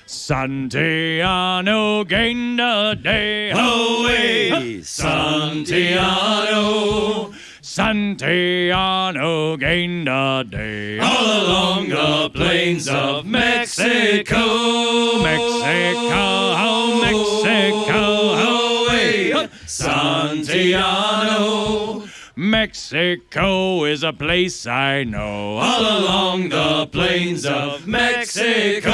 Santiano gained a day. Away, Santiano. Santiano gained a day. All along the plains of Mexico. Mexico, Mexico. Away, Santiano. Mexico is a place I know. All along the plains of Mexico.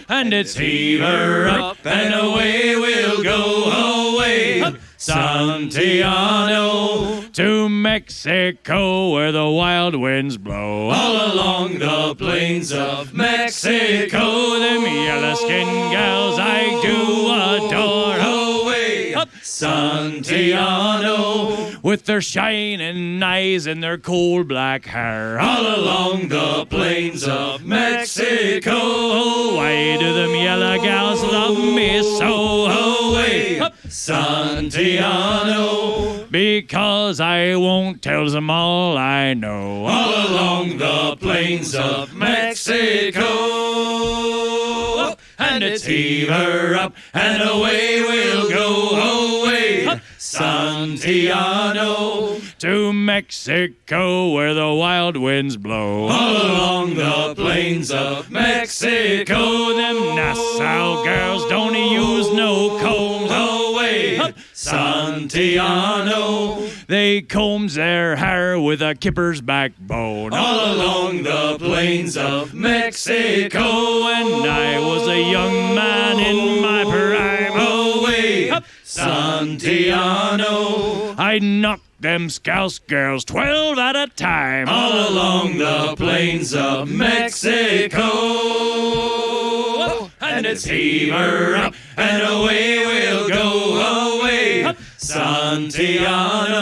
And it's Heave her up and away we'll go. Away, Santiano. To Mexico where the wild winds blow. All along the plains of Mexico. Them yellow skin gals I do adore. Away, Santiano. With their shining eyes and their coal black hair. All along the plains of Mexico. Why do them yellow gals love me so? Away, Santiano. Because I won't tell them all I know. All along the plains of Mexico. And it's heave her up and away we'll go. Away, Santiano. To Mexico where the wild winds blow. All along the plains of Mexico. Them Nassau girls don't use no combs. Away, Santiano. They combs their hair with a kipper's backbone. All along the plains of Mexico. When I was a young man in my prime. Away, Santiano. I knocked them scouse girls 12 at a time. All along the plains of Mexico. And it's heave her up and away we'll go. Away, Santiano.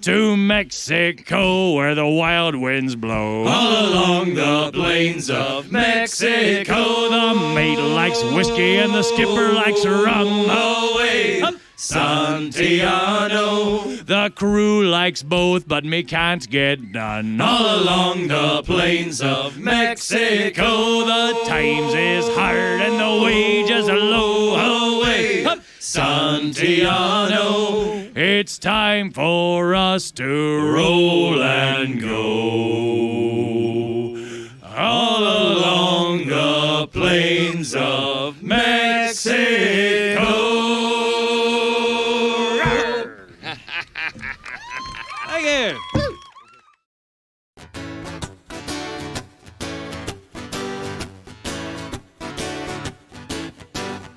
To Mexico where the wild winds blow. All along the plains of Mexico. The mate likes whiskey and the skipper likes rum. Away, Santiano. The crew likes both, but me can't get done. All along the plains of Mexico. The times is hard and the wages are low. Away, Santiano. It's time for us to roll and go. All along the plains of Mexico. Thank you.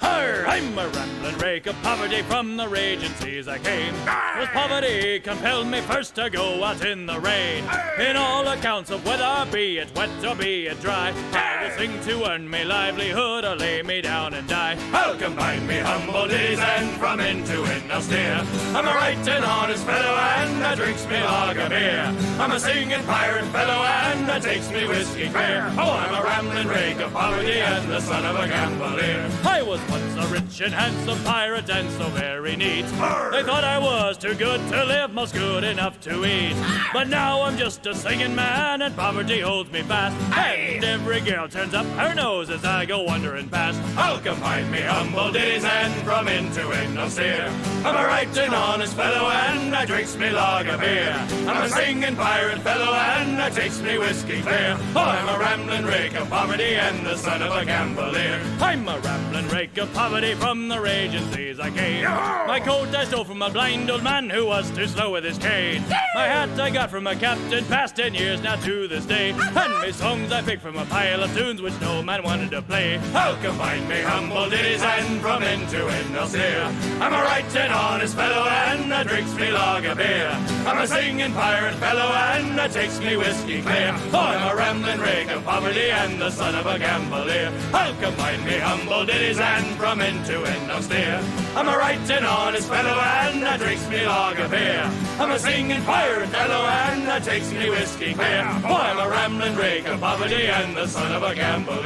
I'm a rambling rake of poverty from the raging seas I came. 'Twas poverty compelled me first to go out in the rain. In all accounts of weather, be it wet or be it dry, I will sing to earn me livelihood or lay me down and die. I'll combine me humble days and from end to end I'll steer. I'm a right and honest fellow and I drinks me lager beer. I'm a singing pirate fellow and I takes me whiskey clear. Oh, I'm a rambling rake of poverty and the son of a gambler. I was once a rich and handsome pirate and so very neat. They thought I was too good to live, most good enough to eat. But now I'm just a singing man and poverty holds me fast. And every girl turns up her nose as I go wandering past. I'll combine me humble days and from end to end I'll steer. I'm a right and honest fellow and I drinks me lager beer. I'm a singing pirate fellow and I takes me whiskey clear. Oh, I'm a rambling rake of poverty and the son of a gambler. I'm a rambling rake of poverty from the raging seas I came. My coat I stole from a blind old man who was too slow with his cane. My hat I got from a captain past 10 years now to this day. And my songs I picked from a pile of tunes which no man wanted to play. I'll combine me humble ditties and from end to end I'll steer. I'm a right and honest fellow and I drinks me lager beer. I'm a singing pirate fellow and I takes me whiskey clear. Oh, I'm a rambling rake of poverty and the son of a gambler. I'll combine me humble ditties and from end to end I'll steer. I'm a right and honest fellow and I drinks me lager beer. I'm a singing pirate fellow and I takes me whiskey clear. Oh, I'm a rambling rake of poverty and the son of a gambler.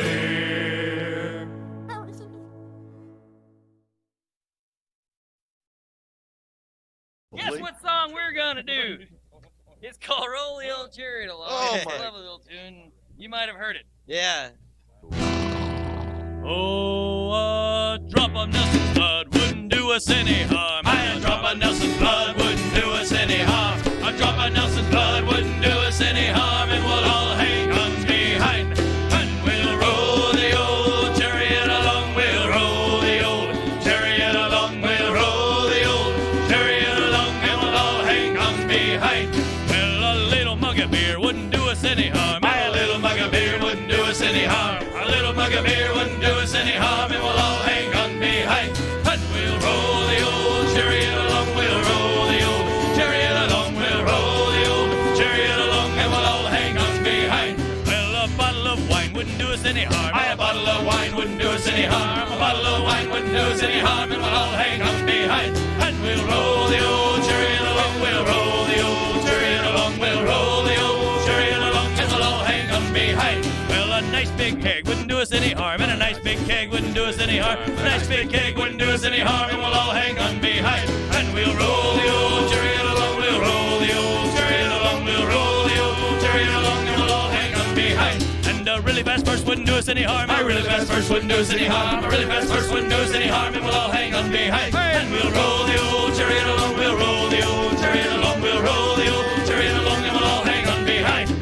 Guess what song we're gonna do? It's called Roll the Old Chariot Along. Oh It's a my- lovely little tune. You might have heard it. Yeah. Oh, a drop of Nelson's blood wouldn't do us any harm. A drop of Nelson's blood wouldn't do us any harm. A drop of Nelson's blood wouldn't do us any harm, and we'll all hang on behind. And we'll roll the old chariot along, we'll roll the old chariot along, we'll roll the old chariot along, and we'll all hang on behind. Well, a little mug of beer wouldn't do us any harm. A little mug of beer wouldn't do us any harm. A little mug of beer wouldn't do us any harm, and we'll all hang on behind. And we'll roll the old chariot along, we'll roll the old chariot along, we'll roll the old chariot along, and we'll all hang on behind. Well, a bottle of wine wouldn't do us any harm. A bottle of wine wouldn't do us any harm. A bottle of wine wouldn't do us any harm, and we'll all hang on behind. And we'll roll the old chariot along, we'll roll the old chariot along, we'll roll the old chariot along, and we'll all hang on behind. Well, a nice big keg wouldn't do us any harm, and a nice big keg wouldn't do us any harm. A nice big keg wouldn't do us any harm, and we'll all hang on behind. And we'll roll the old chariot along, we'll roll the old chariot along, we'll roll the old chariot along, and we'll all hang on behind. And a really fast horse wouldn't do us any harm. A really fast horse wouldn't do us any harm. A really fast horse wouldn't do us any harm, and we'll all hang on behind. And we'll roll the old chariot along, we'll roll the old chariot along, we'll roll the old chariot along, and we'll all hang on behind.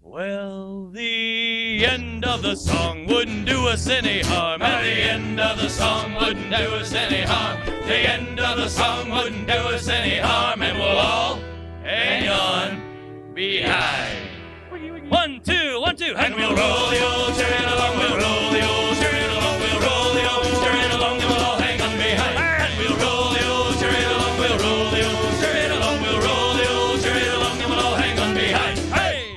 Well, the end of the song wouldn't do us any harm. At the end of the song wouldn't do us any harm. The end of the song wouldn't do us any harm, and we'll all hang on behind. 1, 2, 1, 2, And we'll roll the old chariot along, we'll roll the old chariot along, we'll roll the old chariot along, and we'll all hang on behind. And we'll roll the old chariot along, we'll roll the old chariot along, we'll roll the old chariot along, and we'll all hang on behind. Hey!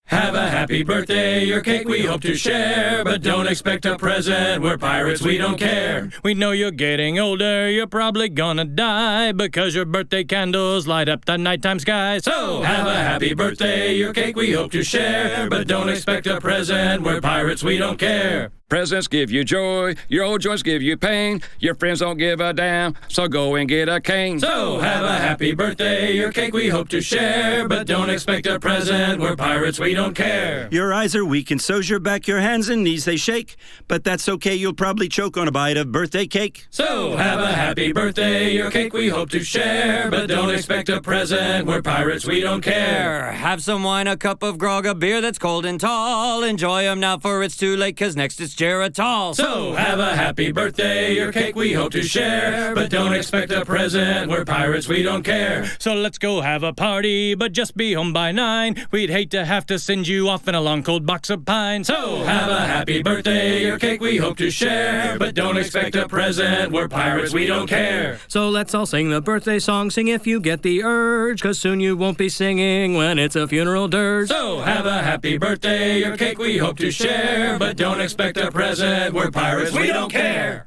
Have a happy birthday, your cake we hope to share, but don't expect a present, we're pirates, we don't care. We know you're getting older, you're probably gonna die, because your birthday candles light up the nighttime sky. So Have a happy birthday, your cake we hope to share, but don't expect a present, we're pirates, we don't care. Presents give you joy, your old joints give you pain. Your friends don't give a damn, so go and get a cane. So have a happy birthday, your cake we hope to share, but don't expect a present, we're pirates, we don't care. Your eyes are weak and so's your back, your hands and knees they shake, but that's okay, you'll probably choke on a bite of birthday cake. So have a happy birthday, your cake we hope to share, but don't expect a present, we're pirates, we don't care. Have some wine, a cup of grog, a beer that's cold and tall. Enjoy 'em now, for it's too late, 'cause next it's Geritol. So have a happy birthday, your cake we hope to share, but don't expect a present, we're pirates, we don't care. So let's go have a party, but just be home by 9. We'd hate to have to send you off in a long cold box of pine. So have a happy birthday, your cake we hope to share, but don't expect a present, we're pirates, we don't care. So let's all sing the birthday song, sing if you get the urge, 'cause soon you won't be singing when it's a funeral dirge. So have a happy birthday, your cake we hope to share, but don't expect a present, we're pirates, we don't care.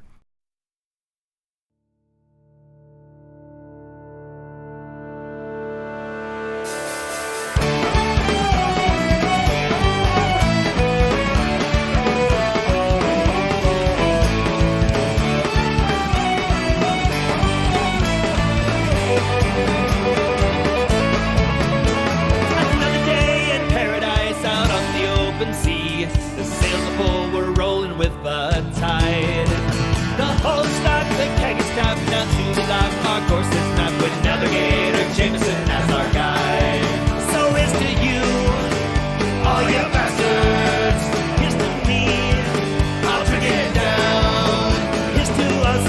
Another day in paradise out on the open sea. The sails of full were rolling with the tide. The hull stopped, the keg is tapped, down to the dock. Our course is mapped with Navigator Jameson as our guide. So here's to you, all you bastards. Here's to me, I'll drink it down. Here's to us,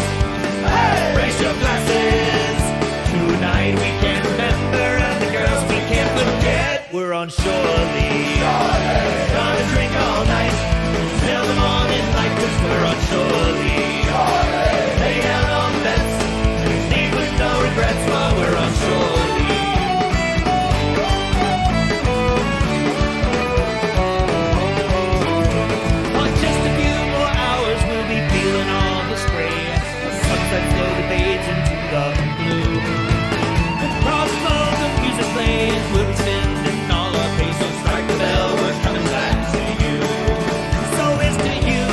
hey! Raise your glasses. Tonight we can't remember, and the girls we can't forget. We're on shore leave. Gonna drink all night till the morning light, 'cause we're on shore leave. Lay down on beds, leave with no regrets while we're on shore leave. For just a few more hours we'll be feeling all the spray. The sunset slowly fades into the blue. The crossbows of music playing, we'll be spending all our pace. So strike the bell, we're coming back to you. So here's to you,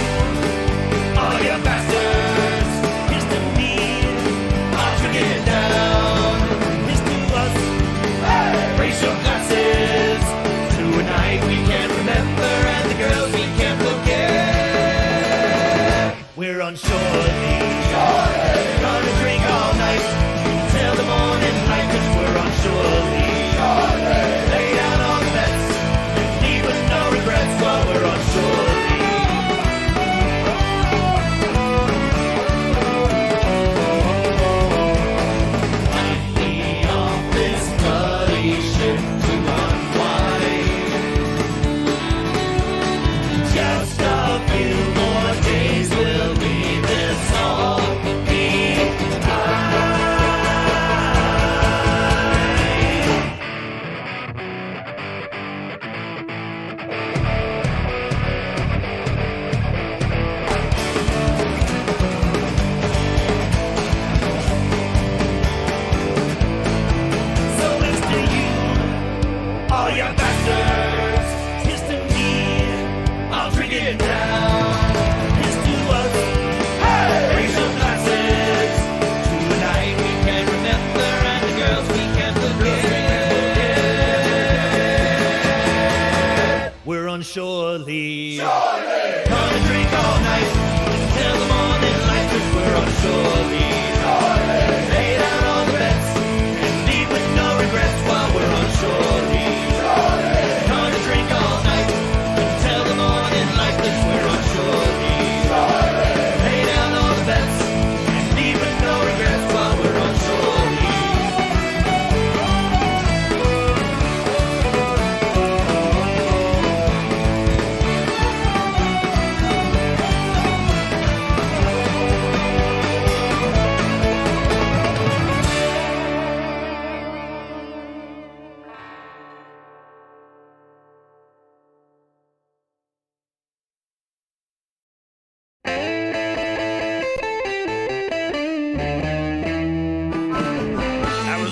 all you bastards. Here's to me, I'll drink it down. Here's to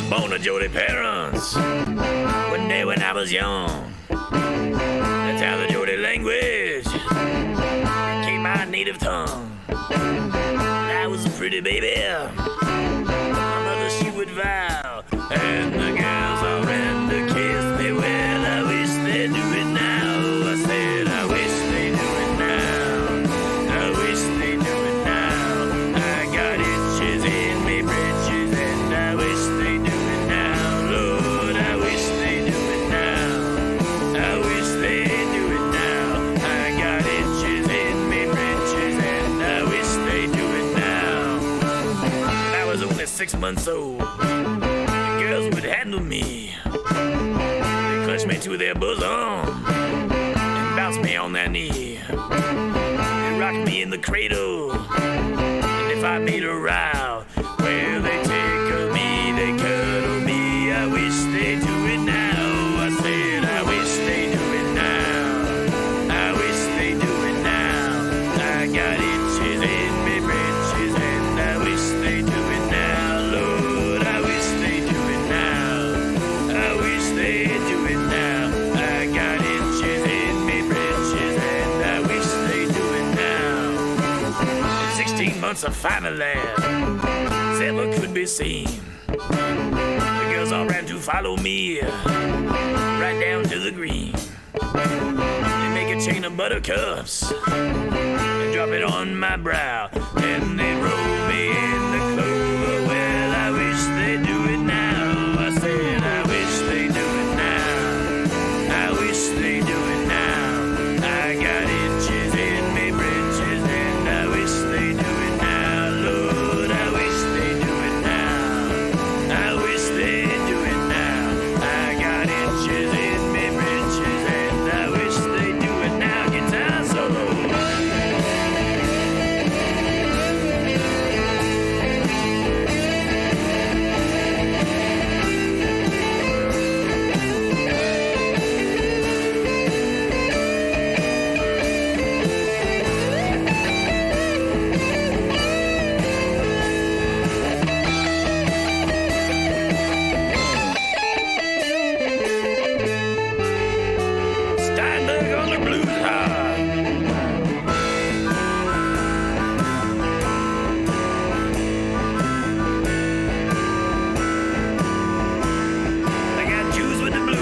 born to Jody parents. One day when I was young, that's how the Jody language became my native tongue. I was a pretty baby. My mother, she would vow, and the girls all ran to kiss me. Well, I wish they'd do it now. I said, I wish they'd do it now. I wish they'd do it now. I got itches in me britches, and I wish they'd do it now. Lord, I wish they'd do it now. I wish they'd do it now. I got itches in me britches, and I wish they'd do it now. When I was only 6 months old, the girls would handle me. They clutched me to their bosom and bounced me on their knee. They rocked me in the cradle, and if I made a row, well, they tickled me, they cuddled me. I wish they'd do it now. I said, I wish they'd do it now. I wish they'd do it now. I got itches in me britches, and I wish they'd do it now. Lord, I wish they'd do it now. I wish they'd do it now. I got itches in me britches, and I wish they'd do it now. In 16 months of finding land, ever could be seen. The girls all ran to follow me right down to the green. They make a chain of buttercups and drop it on my brow, and they roll me in the clover. Well, I wish they'd do it now. I said, I wish they'd do it now. I wish they'd do it now. I got itches in me britches, and I wish they'd do it now. Lord, I wish they'd do it now. I wish they'd do it now. I got itches in me britches, and I wish they'd do it now. Guitar solo. Steinberg on the blues harp. I got Jews with the blues.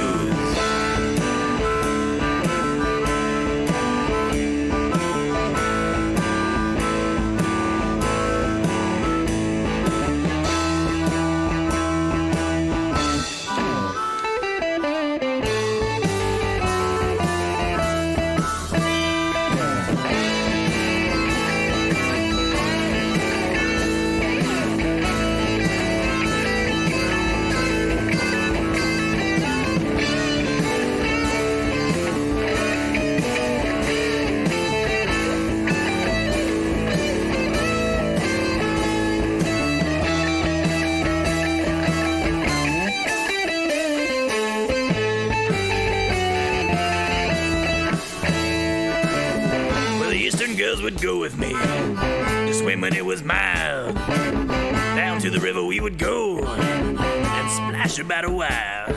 Well, the Eastern girls would go with me to swim when it was mild. Down to the river we would go and splash about a while.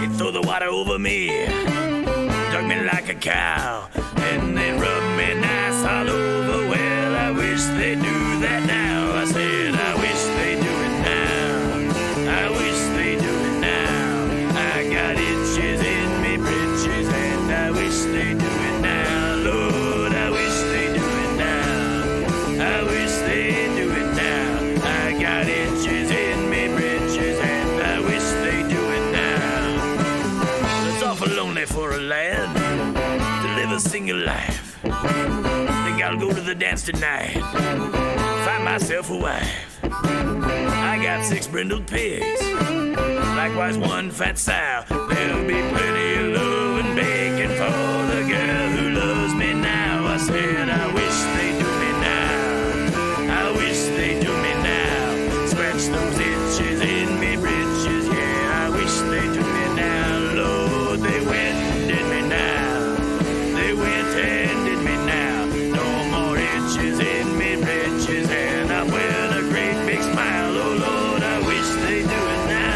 They'd throw the water over me, dug me like a cow, and they'd rub me nice all over. Well, I wish they'd do that now. I said, I wish they'd do it now. I wish they'd do it now. I got itches in me britches, and I wish they'd do it now. Lord, I wish they'd do it now. I wish they'd do it now. I got itches in me britches, and I wish they'd do it now. It's awful lonely for a lad to live a single life. Think I'll go to the dance tonight, find myself a wife. I got 6 brindled pigs, likewise 1 fat sow. There'll be plenty of love and bacon for the girl who loves me now. I said, I wish they'd do me now. I wish they'd do me now. Scratch those itches in me britches, yeah. I wish they'd do me now. Lord, they went and did me now. They went and did me now. No more itches in me britches, and I'm wearing a great big smile. Oh Lord, I wish they'd do it now.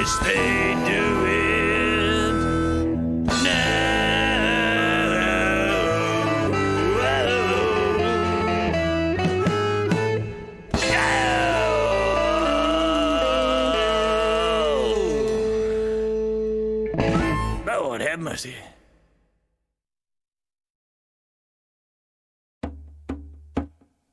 wish they'd do it now. Lord have mercy.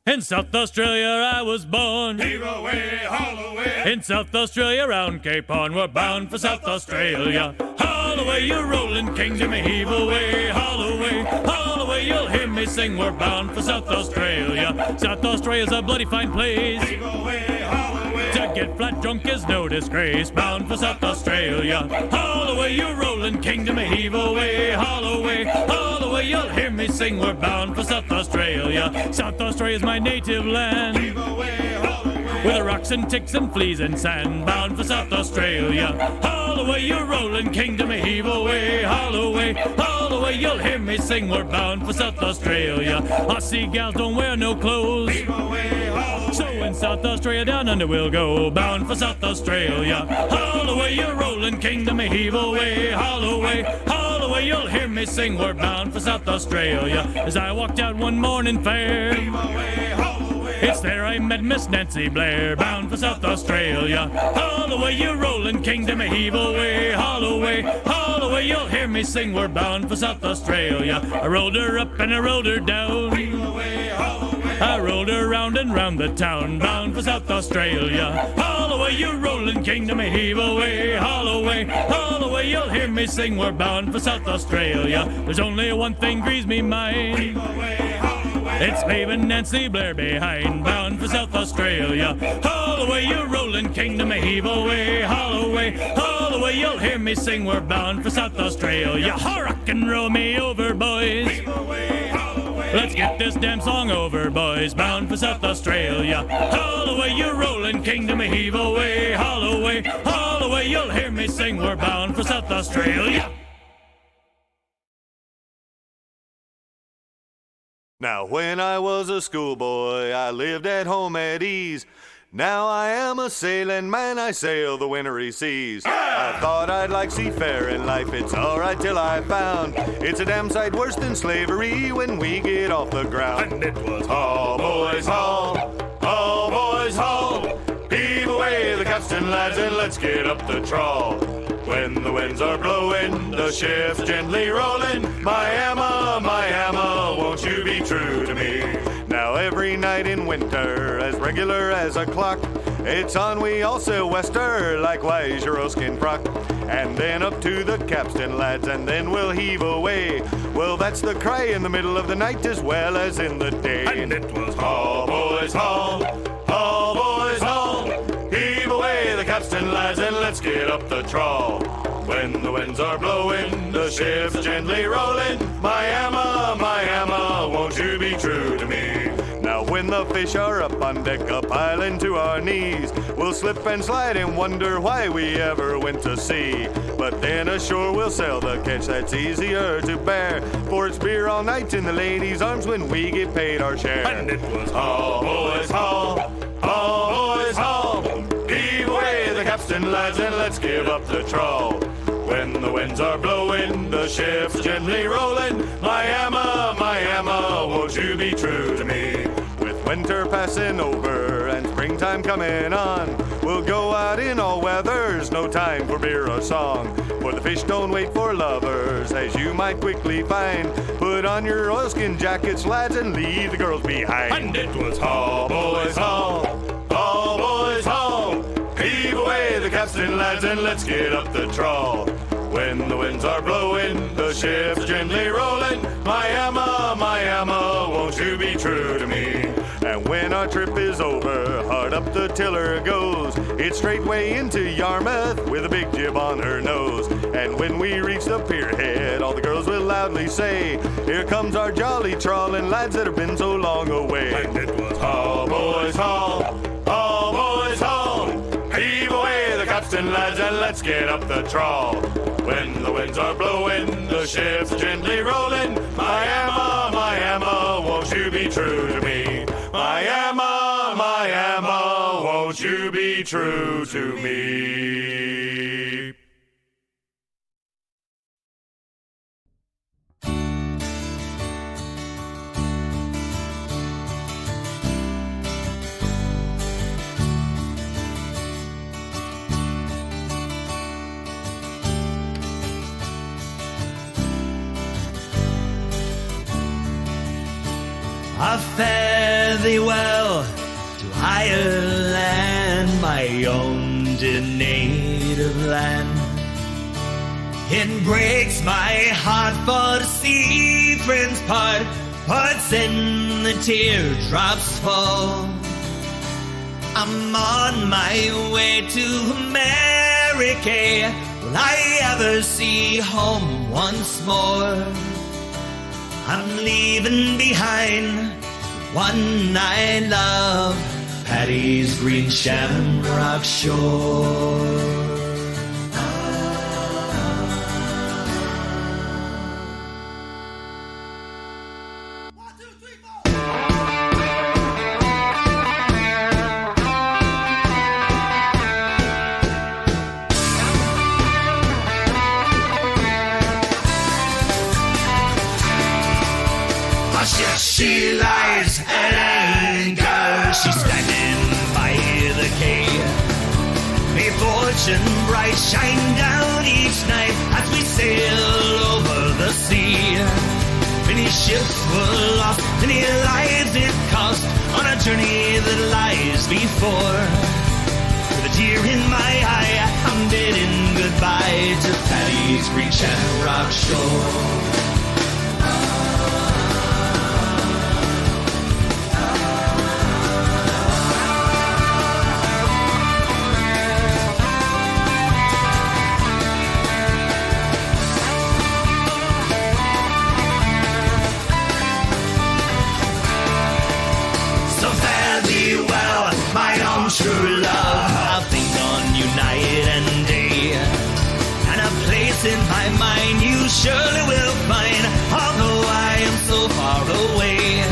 In South Australia I was born. Heave away, haul away. In South Australia round Cape Horn we're bound for South Australia. Haul away, you rolling kingdom, heave away, haul away. Haul away, you'll hear me sing, we're bound for South Australia. South Australia's a bloody fine place. Heave away, haul away. To get flat drunk is no disgrace, bound for South Australia. Haul away, you rolling kingdom, heave away, haul away. Haul away, you'll hear me sing, we're bound for South Australia. South Australia's my native land. Heave away, haul away. With the rocks and ticks and fleas and sand, bound for South Australia. Haul away, you rolling kingdom, heave away, haul away. Haul away, you'll hear me sing, we're bound for South Australia. Aussie gals don't wear no clothes. Heave away, haul away. So in South Australia down under we'll go, bound for South Australia. Haul away, you rolling kingdom, heave away, haul away. Haul away, you'll hear me sing, we're bound for South Australia. As I walked out one morning fair, Heave away, haul away. it's there I met Miss Nancy Blair, bound for South Australia. Haul away, you rolling kingdom, heave away, haul away. Haul away, you'll hear me sing, we're bound for South Australia. I rolled her up and I rolled her down. Heave away, haul away. I rolled her round and round the town, bound for South Australia. Haul away, you rolling kingdom, heave away, haul away. Haul away, you'll hear me sing, we're bound for South Australia. There's only one thing grieves me mind. Heave away, haul away. It's leaving Nancy Blair behind, bound for South Australia. Haul away, you rolling kingdom, heave away, haul away. Haul away, you'll hear me sing, we're bound for South Australia. Rock and roll me over, boys. Heave away, haul away. Let's get this damn song over, boys, bound for South Australia. Haul away, you rolling kingdom, heave away, haul away. Haul away, you'll hear me sing, we're bound for South Australia. Now when I was a schoolboy, I lived at home at ease. Now I am a sailing man, I sail the wintry seas. I thought I'd like seafaring life, it's alright till I found it's a damn sight worse than slavery when we get off the ground. And it was Haul, boys, haul, haul, boys, haul. Heave away the capstan, lads, and let's get up the trawl. When the winds are blowing, the ship's gently rolling. My Emma, won't you be true to me? Now every night in winter, as regular as a clock, it's on we all sail wester, likewise your oilskin frock. And then up to the capstan, lads, and then we'll heave away. Well, that's the cry in the middle of the night as well as in the day. And it was Haul, boys, haul, haul, boys, haul. Heave away the capstan, lads, and let's get up the trawl. When the winds are blowing, the ship's gently rolling. My Emma, won't you be true to me? Now when the fish are up on deck, a piling to our knees, we'll slip and slide and wonder why we ever went to sea. But then ashore we'll sail the catch that's easier to bear, for it's beer all night in the ladies' arms when we get paid our share. And it was Haul, boys, haul, haul, boys, haul. Heave away the capstan, lads, and let's give up the trawl. When the winds are blowing, the ship's gently rolling. My Emma, won't you be true to me? With winter passing over and springtime coming on, we'll go out in all weathers, no time for beer or song. For the fish don't wait for lovers, as you might quickly find. Put on your oilskin jackets, lads, and leave the girls behind. And it was Haul, boys, haul, haul, boys, haul. Heave away the capstan, lads, and let's get up the trawl. When the winds are blowing, the ship's gently rolling. My Emma, won't you be true to me? And when our trip is over, hard up the tiller goes. It's straightway into Yarmouth with a big jib on her nose. And when we reach the pier head, all the girls will loudly say, here comes our jolly trawling lads that have been so long away. And it was Haul, boys, haul, haul, boys, haul. Heave away the capstan, lads, and let's get up the trawl. When the winds are blowing, the ship's gently rolling. My Emma, won't you be true to me? My Emma, won't you be true to me? I fare thee well to Ireland, my own dear native land. It breaks my heart for to see friends part, parts and the teardrops fall. I'm on my way to America. Will I ever see home once more? I'm leaving behind one I love, Paddy's green shamrock shore. She lies at anchor, she's standing by the quay. May fortune bright shine down each night as we sail over the sea. Many ships were lost, many lives it cost on a journey that lies before. With a tear in my eye, I'm bidding goodbye to Paddy's green shamrock shore. True love, I'll think on you night and day, and a place in my mind you surely will find, although I am so far away.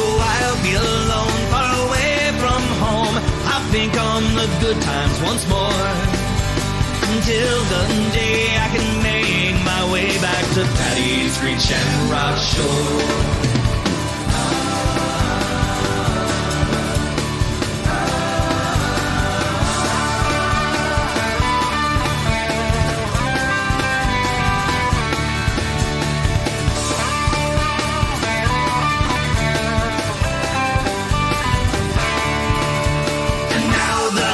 Oh, I'll be alone, far away from home. I'll think on the good times once more, until the day I can make my way back to Paddy's green shamrock shore.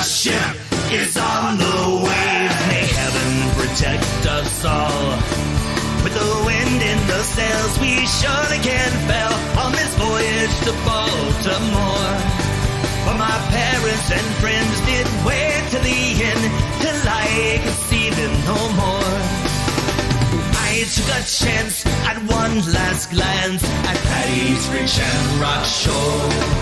Ship is on the way. May heaven protect us all. With the wind in the sails, we surely can fail on this voyage to Baltimore. But my parents and friends did wait till the end, till I could see them no more. I took a chance at one last glance at Paddy's green shamrock shore.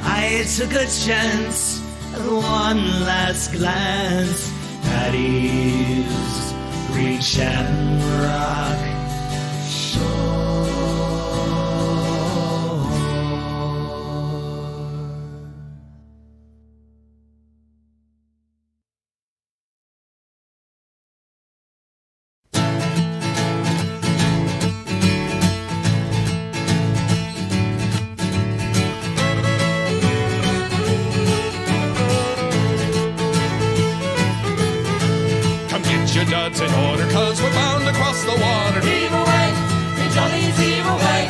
I took a chance at one last glance, Paddy's green shamrock shore. Your duds in order, cause we're bound across the water. Heave away, me jollies, heave away.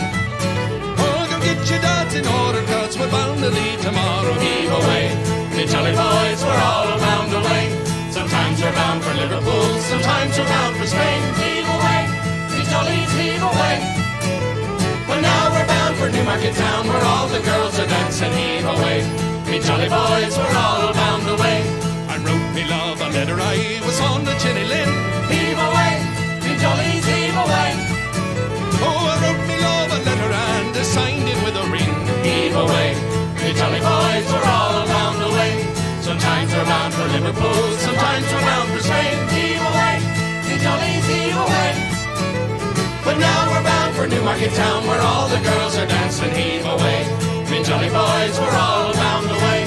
Oh, go get your duds in order, cause we're bound to leave tomorrow. Heave away, me jolly boys, we're all bound away. Sometimes we're bound for Liverpool, sometimes we're bound for Spain. Heave away, me jollies, heave away. But now we're bound for Newmarket Town, where all the girls are dancing. Heave away, me jolly boys, we're all bound away. I wrote me love a letter, I was on the Jenny Lynn. Heave away, me jollies, heave away. Oh, I wrote me love a letter and I signed it with a ring. Heave away, me jolly boys, we're all bound away. Sometimes we're bound for Liverpool, sometimes we're bound for Spain. Heave away, me jollies, heave away. But now we're bound for Newmarket Town, where all the girls are dancing. Heave away, me jolly boys, we're all bound away.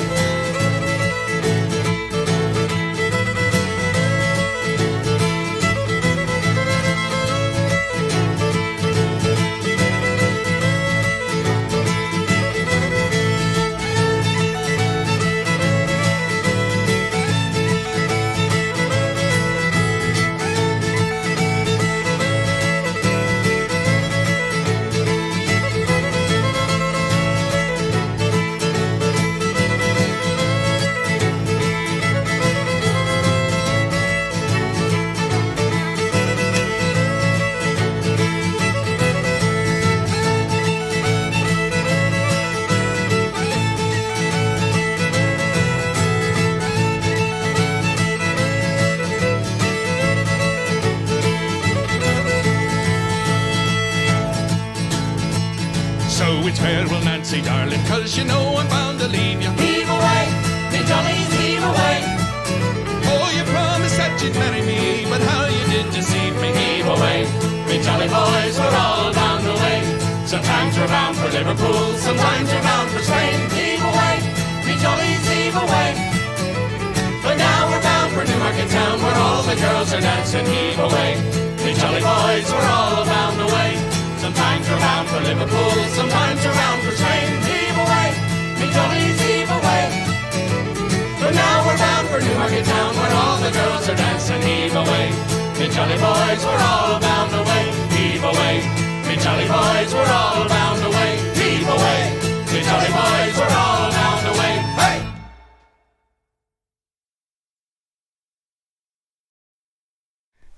'cause you know I'm bound to leave you. Heave away, me jollies, heave away. Oh, you promised that you'd marry me, but how you did deceive me. Heave away, me jolly boys, we're all bound away. Sometimes we're bound for Liverpool, sometimes we're bound for Spain. Heave away, me jollies, heave away. But now we're bound for Newmarket Town, where all the girls are dancing. Heave away, me jolly boys, we're all bound away. Sometimes we're bound for Liverpool, sometimes we're bound for Spain. Heave away, me jollies, heave away. But now we're bound for Newmarket Town, where all the girls are dancing. Heave away, me jolly boys, we're all bound away. Heave away, me jolly boys, we're all bound away. Heave away, me jolly boys, we're all bound away. Hey!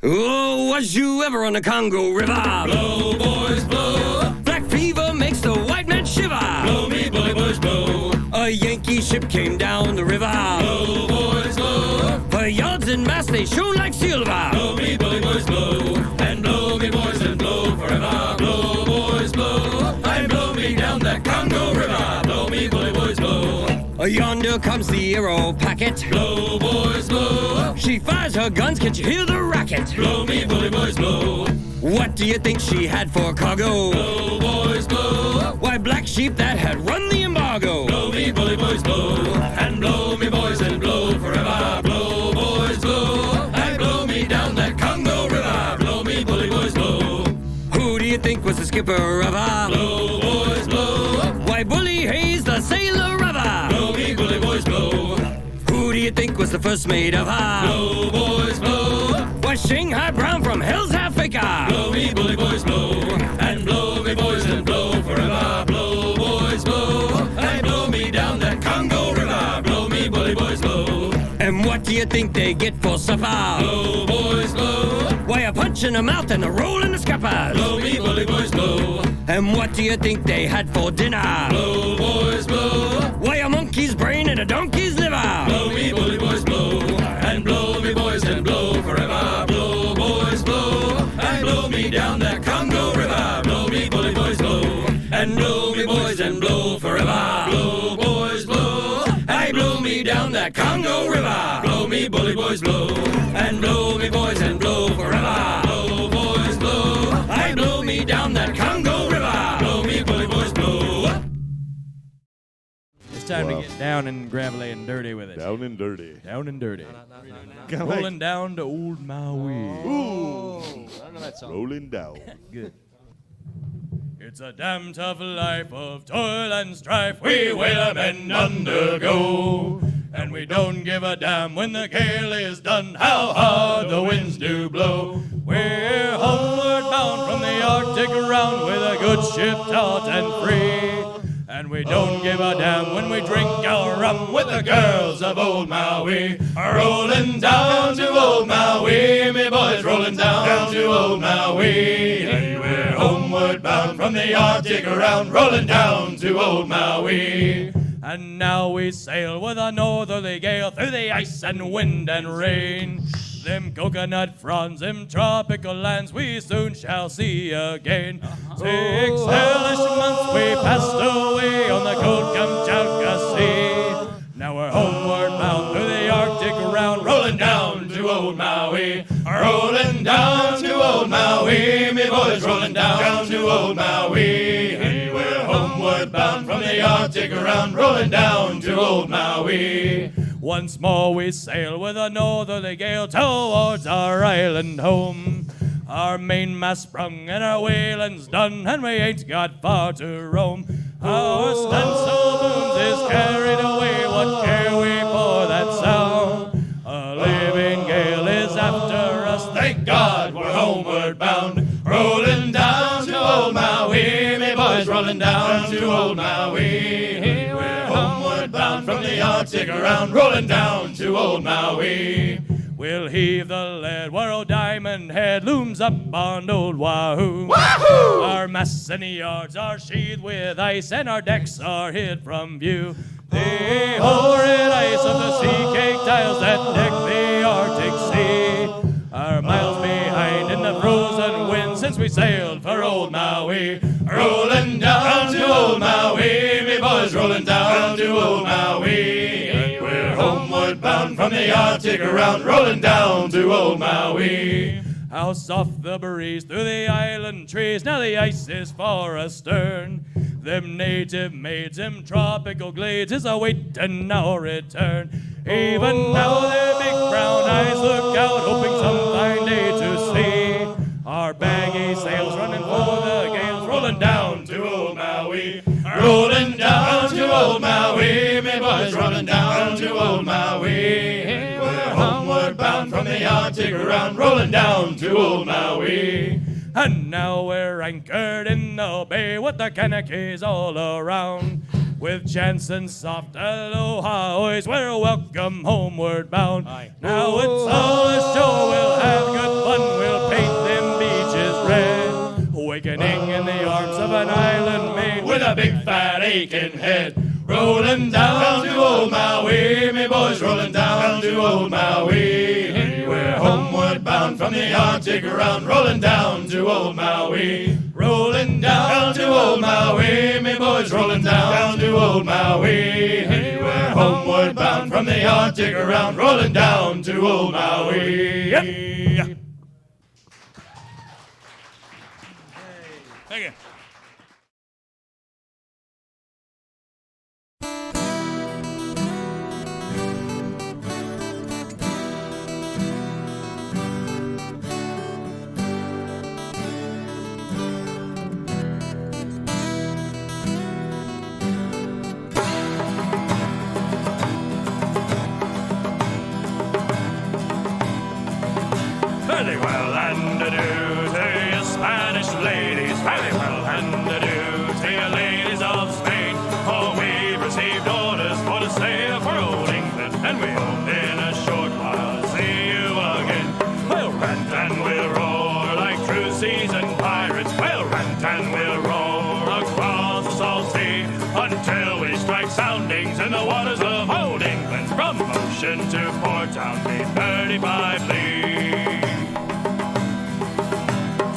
Oh, was you ever on the Congo River? Blow, boys, blow. Black fever makes the white man shiver. Blow me, bully boys, blow. A Yankee ship came down the river. Blow, boys, blow. Her yards and masts, they shone like silver. Blow me, bully boys, blow. And blow me, boys, and blow forever. Blow, boys, blow. And blow me down that Congo River. Blow me, bully boys, blow. Yonder comes the aero packet. Blow, boys, blow. She fires her guns, can't you hear the racket? Blow me, bully boys, blow. What do you think she had for cargo? Blow, boys, blow. Why, black sheep that had run the embargo. Blow me, bully boys, blow. And blow me, boys, and blow forever. Blow, boys, blow. And blow me down that Congo River. Blow me, bully boys, blow. Who do you think was the skipper of her? Blow, boys, blow. Why, Bully Hayes, the sailor of her. Blow me, bully boys, blow. Who do you think was the first mate of her? Blow, boys, blow. Why, Shanghai Brown from Hell's Half-Acre. Blow me, bully boys, blow. And blow me, boys, and blow forever. Blow, boys, blow. And blow me down that Congo River. Blow me, bully boys, blow. And what do you think they get for supper? Blow, boys, blow. Why, a punch in the mouth and a roll in the scuppers. Blow me, bully boys, blow. And what do you think they had for dinner? Blow, boys, blow. Why, a monkey's brain and a donkey's liver. Blow me, bully boys, blow. And blow me, boys, and blow forever. Blow, boys, blow. And blow me down that Congo River. Blow me, bully boys, blow. And blow me, boys, and blow forever. Blow, boys, blow. And blow me down that Congo River. Blow me, bully boys, blow. And blow me, boys, and blow forever. Blow, boys, blow. And blow me down that Congo River. Blow me, bully boys, blow. It's time to get down and gravelly and dirty with it. Down and dirty. Down and dirty. Kinda Rolling down to old Maui. Ooh. I know that song. Rolling down. Good. It's a damn tough life of toil and strife we whalemen undergo. And we don't give a damn when the gale is done how hard the winds do blow. We're homeward bound from the Arctic around with a good ship taut and free. And we don't give a damn when we drink our rum with the girls of old Maui. Rolling down to old Maui, me boys, rolling down to old Maui. Hey, we're homeward bound from the Arctic around, rolling down to old Maui. And now we sail with a northerly gale through the ice and wind and rain. Them coconut fronds, them tropical lands we soon shall see again. 6 hellish months we passed away on the cold Kamchatka Sea. Now we're homeward bound through the Arctic around, rolling down to old Maui. Rolling down to old Maui, me boys, rolling down to old Maui. Hey, we're homeward bound from the Arctic around, rolling down to old Maui. Once more we sail with a northerly gale towards our island home. Our mainmast sprung and our whaling's done, and we ain't got far to roam. Our stansail booms is carried away, what care we for that sound? A living gale is after us, thank God we're homeward bound. Rolling down to old Maui, me boys, rolling down to old Maui. We're homeward bound from the Arctic around, rolling down to old Maui. We'll heave the lead where old Diamond Head looms up on old Wahoo. Wahoo! Our masts and yards are sheathed with ice, and our decks are hid from view. The horrid ice of the sea-caked isles that deck the Arctic Sea are miles behind in the frozen winds since we sailed for old Maui. Rolling down to old Maui, me boys rolling down to old Maui. We're homeward bound from the Arctic around, rolling down to old Maui. How soft the breeze through the island trees, now the ice is far astern. Them native maids in tropical glades is awaiting our return. Even now their big brown eyes look out, hoping some fine day to see our baggy sails running for the gales, rolling down to old Maui. Rolling down to old Maui, me boys rolling down to old Maui. We're homeward bound from the Arctic around, rolling down to old Maui. And now we're anchored in the bay with the Kanakas all around. With chants and soft aloha hoys, we're welcome homeward bound. Now it's all a show, we'll have good fun, we'll paint them beaches red. Awakening in the arms of an island maid With a big fat aching head. Rolling down to old Maui, me boys rolling down to old Maui. We're homeward bound from the Arctic around, rolling down to old Maui. Rolling down to old Maui, me boys rolling down to old Maui. We're homeward bound from the Arctic around, rolling down to old Maui. Yep. Thank you. Very well and adieu to you Spanish ladies. Very well and adieu to you ladies of Spain. For we've received orders for to sail for old England, and we hope in a short while to see you again. We'll rant and we'll roar like true seasoned pirates. We'll rant and we'll roar across the salt sea until we strike soundings in the waters of old England. From ocean to port town be 35 leagues.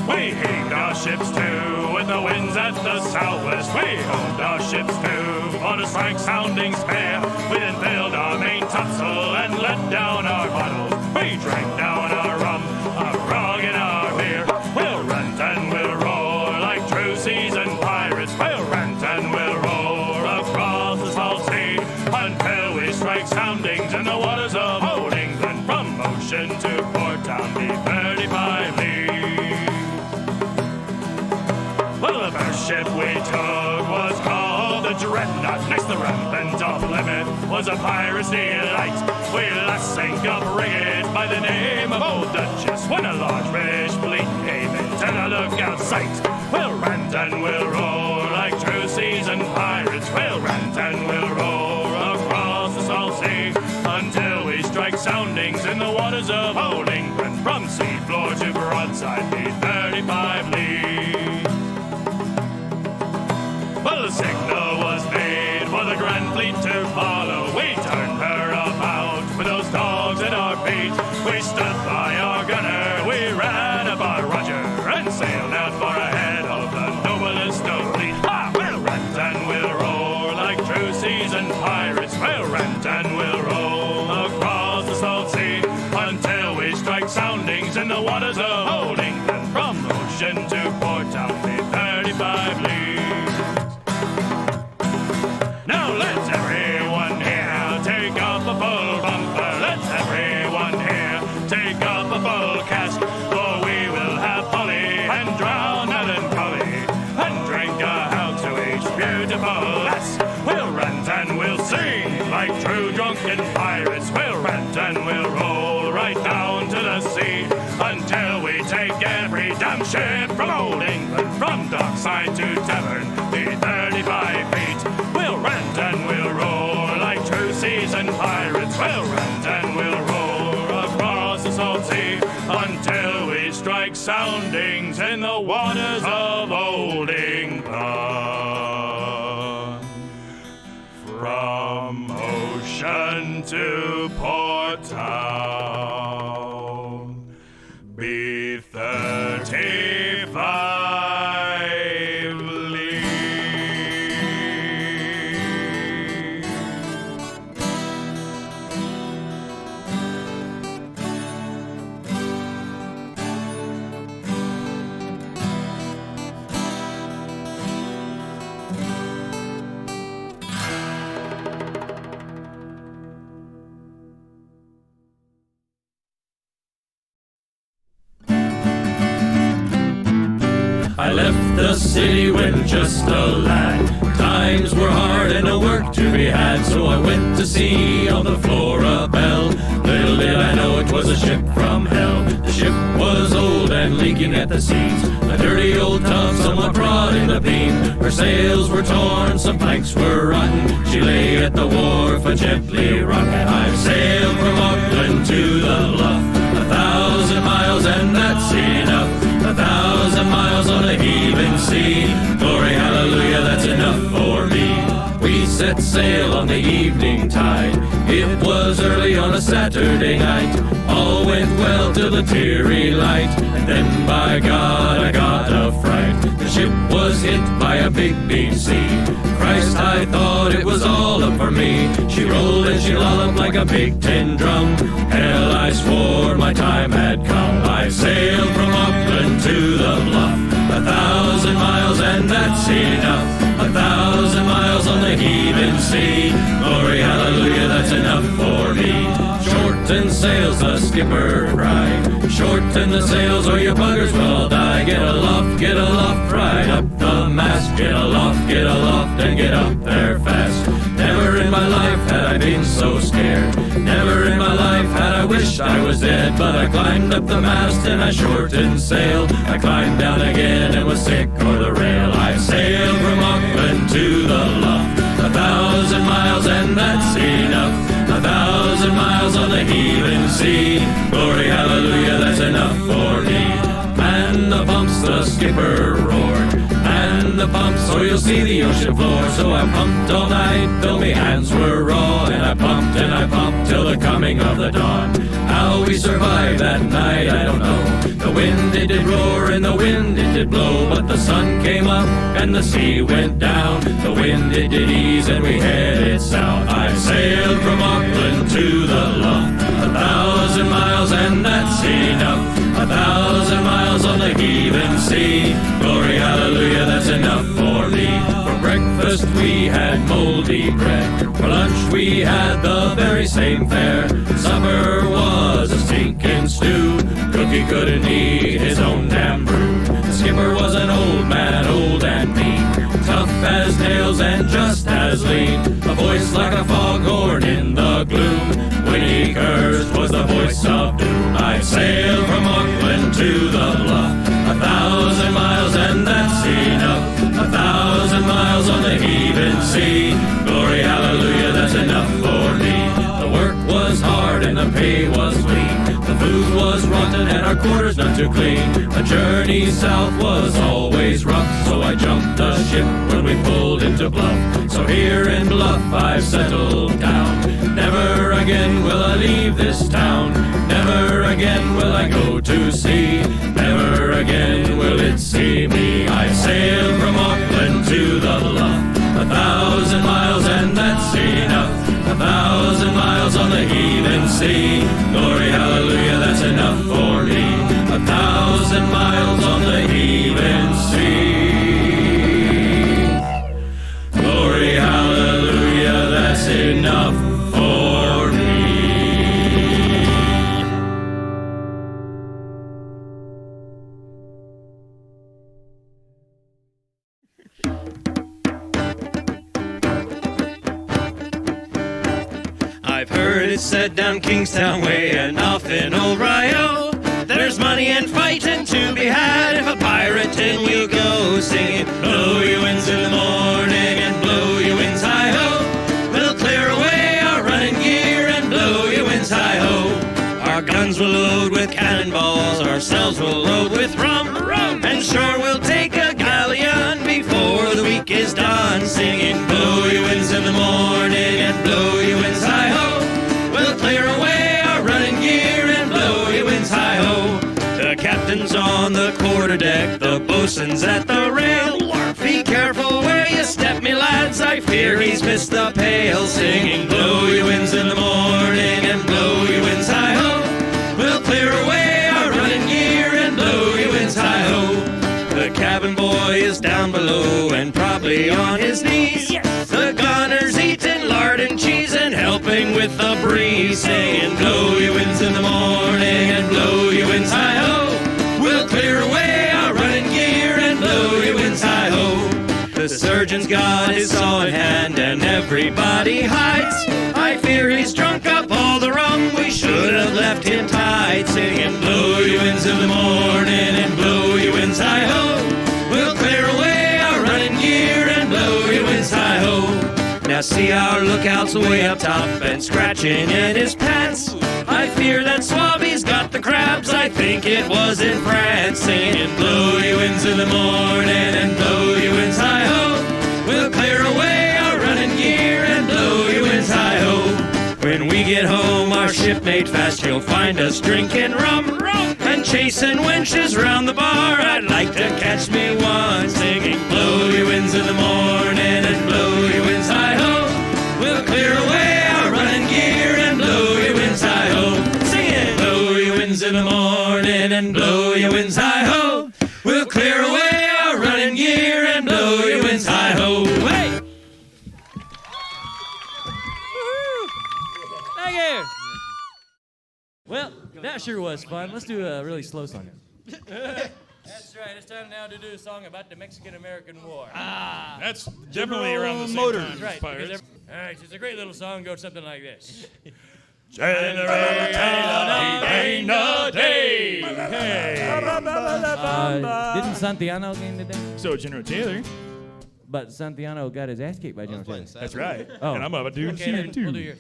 We heaved our ships to with the winds at the southwest. We hold our ships to for to strike soundings fair. We then filled our main topsail and let down our bottles. We drank down our rum, our grog and our beer. We'll rant and we'll roar like true seasoned pirates. We'll rant and we'll roar across the salt sea until we strike soundings in the waters of old England. From ocean to port town be 35 leagues. Well, the first ship we took was called the Dreadnought. Next, the Rampant off limit was a pirate's delight. We last sank a frigate by the name of Old Duchess when a large British fleet came into the lookout sight. We'll rant and we'll roar like true seasoned pirates. We'll rant and we'll roar across the salt sea until we strike soundings in the waters of old England. From seafloor to broadside be 35 leagues. Well, the signal was made for the Grand Fleet to follow. We turned her about with those dogs at our feet. We stood by our gunner, we ran up our Roger, and sailed out far ahead of the noblest of fleet. Ah, we'll rant and we'll roar like true seasoned pirates. We'll rant and we'll roar across the salt sea until we strike soundings in the waters of old England. From ocean to port town be 35 leagues. Now let everyone here take up a full bumper. Let everyone here take up a full cask. For we will have folly and drown melancholy and drink a health to each beautiful lass. We'll rant and we'll sing like true drunken pirates. We'll rant and we'll roll right down to the sea until we take every damn ship from old England. From dockside to tavern be 35 feet. We'll rant and we'll roar like true seasoned pirates. We'll rant and we'll roar across the salt sea until we strike soundings in the waters of old England. From ocean to port town be 35 city when just a lad. Times were hard and no work to be had, so I went to sea on the Florabelle. Little did I know it was a ship from hell. The ship was old and leaking at the seams, a dirty old tub somewhat broad in the beam. Her sails were torn, some planks were rotten. She lay at the wharf, a gently rocking. I've sailed from Auckland to the Bluff, 1,000 miles and that's enough. 1,000 miles on a heaving sea. Glory, hallelujah, that's enough for me. We set sail on the evening tide. It was early on a Saturday night. All went well till the teary light, and then by God I got a fright. The ship was hit by a big, big sea. Christ, I thought it was all up for me. She rolled and she lolloped like a big tin drum. Hell, I swore my time had come. I sailed from Auckland to the Bluff, 1,000 miles and that's enough. 1,000 miles on the heaving sea. Glory, hallelujah, that's enough for me. Shorten sails, the skipper cried. Shorten the sails or your buggers will die. Get aloft, right up the mast. Get aloft, and get up there fast. Never in my life had I been so scared. Never in my life had I wished I was dead. But I climbed up the mast and I shortened sail. I climbed down again and was sick o'er the rail. I sailed from Auckland to the Bluff, 1,000 miles and that's enough. 1,000 miles on the heaving sea. Glory, hallelujah, that's enough for me. Man the pumps, the skipper roared. Man the pumps, so you'll see the ocean floor. So I pumped all night till me hands were raw, and I pumped till the coming of the dawn. How we survived that night, I don't know. The wind it did roar and the wind it did blow, but the sun came up and the sea went down. The wind it did ease and we headed south. I sailed from Auckland to the Bluff, 1,000 miles and that's enough. 1,000 miles on the heaving sea. Glory, hallelujah, that's enough for me. For breakfast we had moldy bread. For lunch we had the very same fare. Supper was a stinking stew. Cookie couldn't eat his own damn brew. The skipper was an old man, old and mean, tough as nails and just as lean. A voice like a foghorn in the gloom. When he cursed was the voice of doom. I sailed from Auckland to the Bluff, 1,000 miles and that's enough. 1,000 miles on the heaving sea. Glory, hallelujah, that's enough for me. The work was hard and the pay was lean. The food was rotten and our quarters none too clean. The journey south was always rough, so I jumped the ship when we pulled into Bluff. So here in Bluff I've settled down. Never again will I leave this town. Never again will I go to sea. Never again will it see me. I sailed from Auckland to the Bluff, 1,000 miles and that's enough. 1,000 miles on the heaving sea. Glory, hallelujah, that's enough for me. 1,000 miles on the heaving sea. Glory, hallelujah, that's enough for me. I've heard it said down Kingstown way and off in old Rio, there's money and fighting to be had if a pirating will go singing. Blow your winds in the morning and blow your winds high-ho. We'll clear away our running gear and blow your winds high-ho. Our guns will load with cannonballs, ourselves will load with rum, and sure we'll take a galleon before the week is done, singing blow your winds in the morning and blow your winds high-ho. We'll clear away our running gear and blow your winds high-ho. The captain's on the quarterdeck, the bosun's at the rail. Be careful where you step, me lads, I fear he's missed the pail, singing blow your winds in the morning and blow your winds high-ho. We'll clear away our running gear and blow your winds high-ho. The cabin boy is down below and probably on his knees. The gunner's eating lard and cheese and helping with the breeze, singing blow your winds in the morning and blow your winds high-ho. We'll clear away our running gear and blow your winds high-ho. surgeon's got his saw in hand and everybody hides. I fear he's drunk up all the rum, we should have left him tied. Singing, blow you winds of the morning and blow you winds hi-ho. We'll clear away our running gear and blow you winds hi-ho. Now see our lookout's way up top and scratching in his pants. I fear that Swabby's got the crabs, I think it was in France. Singing, blow you winds of the morning and blow you winds hi-ho. We'll clear away our running gear and blow you winds hi-ho. When we get home, our shipmate fast, you'll find us drinking rum and chasing wenches round the bar. I'd like to catch me one, singing, blow you winds of the morning and blow you winds hi-ho. We'll clear away our running gear and blow you winds hi-ho. Singing, blow you winds in the morning and blow you winds hi-ho. We'll clear away our running gear and blow you winds hi-ho. Hey! Thank you. Well, that sure was fun. Let's do a really slow song. That's right. It's time now to do a song about the Mexican-American War. That's definitely around the same time as Right. Pirates. All right, it's a great little song. Goes something like this. General Taylor, he gained a day. Hey. Didn't Santiano gain today? So General Taylor. But Santiano got his ass kicked by General Taylor. That's right. Oh. And I'm about to do Okay, it too. we'll do yours.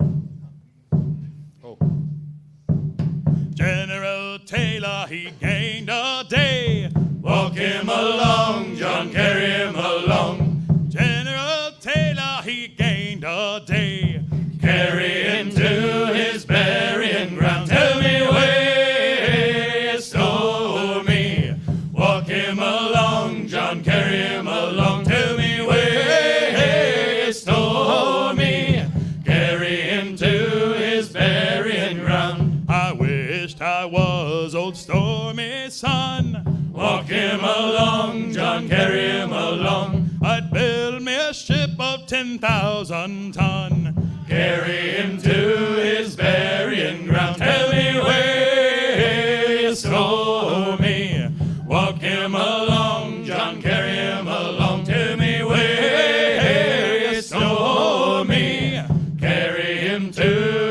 General Taylor, he gained a day. Walk him along, John, carry him along. General Taylor, he gained a day. Carry him to his burying ground. Tell me where he stole me. Walk him along, John, carry him along. Tell me where he stole me. Carry him to his burying ground. I wished I was old Stormy Sun. Walk him along, John, carry him along. I'd build me a ship of 10,000 ton. Carry him to his burying ground. Tell me where he stole me. Walk him along, John, carry him along. Tell me where he stole me. Carry him to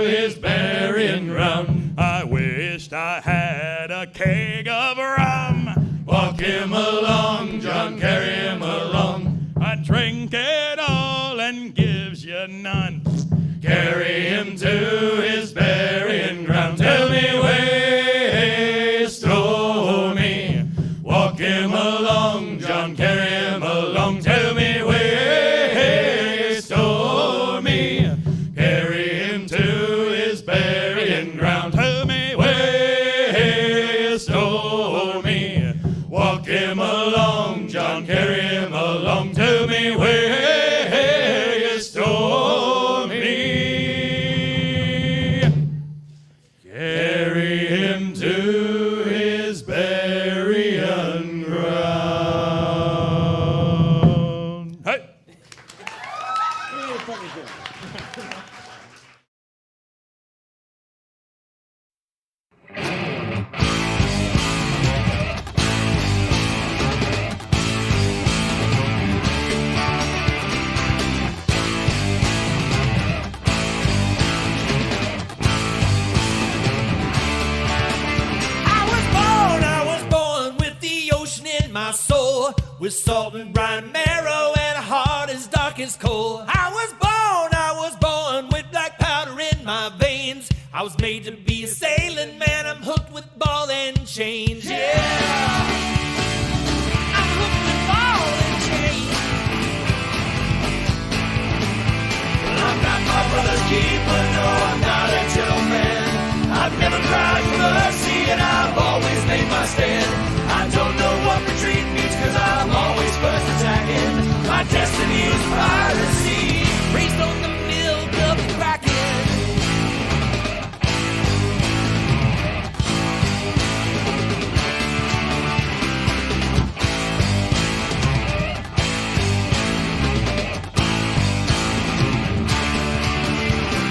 his burying ground. I wished I had a keg of rum. Walk him along, John, carry him along. I'd drink it all and gives you none. Carry him to his burying ground. Tell me where he stole me. Walk him along, John, carry him along. Tell me where he stole me. Carry him to his burying ground. Tell me Where he stole me. Walk him along, John, carry him along. Tell me where he stole me. Carry him to his burying ground. Hey. I was born with the ocean in my soul, with salt and brine marrow and a heart as dark as coal. I was born with black powder in my veins. I was made to be a sailing man. I'm hooked with ball and chains. Yeah, I'm hooked with ball and chains. I'm not my brother's keeper, no, I'm not a gentleman. I've never cried for mercy and I've always made my stand. I don't know what retreat means cause I'm always first attacking. My destiny is piracy, raised on the milk of the Kraken.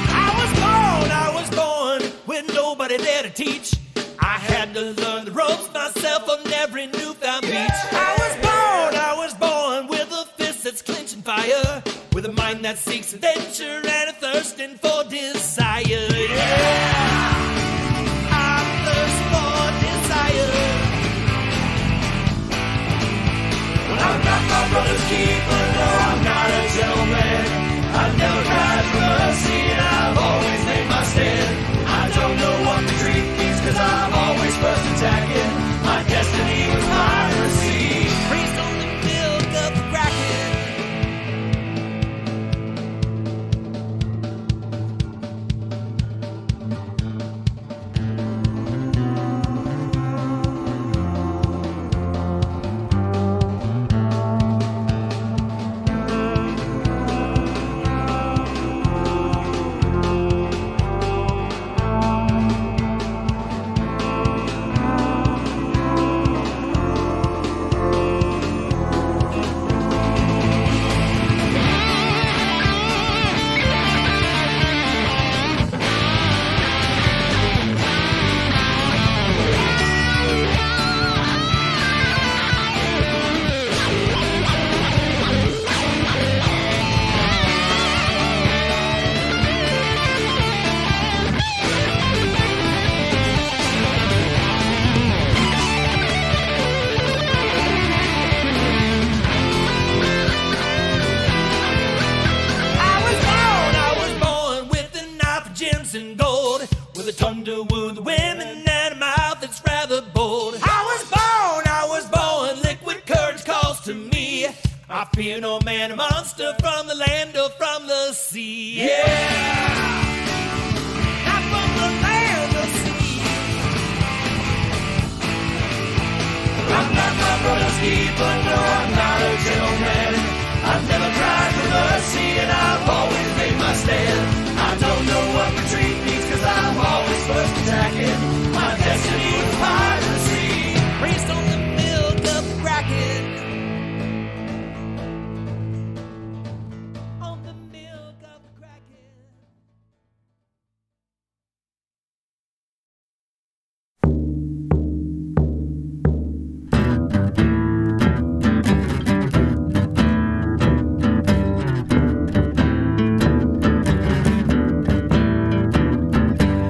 I was born with nobody there to teach. I had to learn the ropes myself on every newfound beach. I was born with a fist that's clenched that seeks adventure and a thirsting for desire. Yeah, I thirst for desire. Well, I'm not my brother's keeper, no, I'm not a gentleman. I've never cried for mercy and I've always made my stand. I don't know what retreat means, cause I'm always first attacking. My destiny was piracy. Raised on the milk of the kraken. I fear no man or monster from the land or from the sea. Yeah! Not from the land or sea. I'm not my brother's keeper, no, I'm not a gentleman. I've never cried for mercy and I've always made my stand. I don't know what retreat means, cause I'm always first attacking. My destiny was piracy, raised on the milk of the kraken.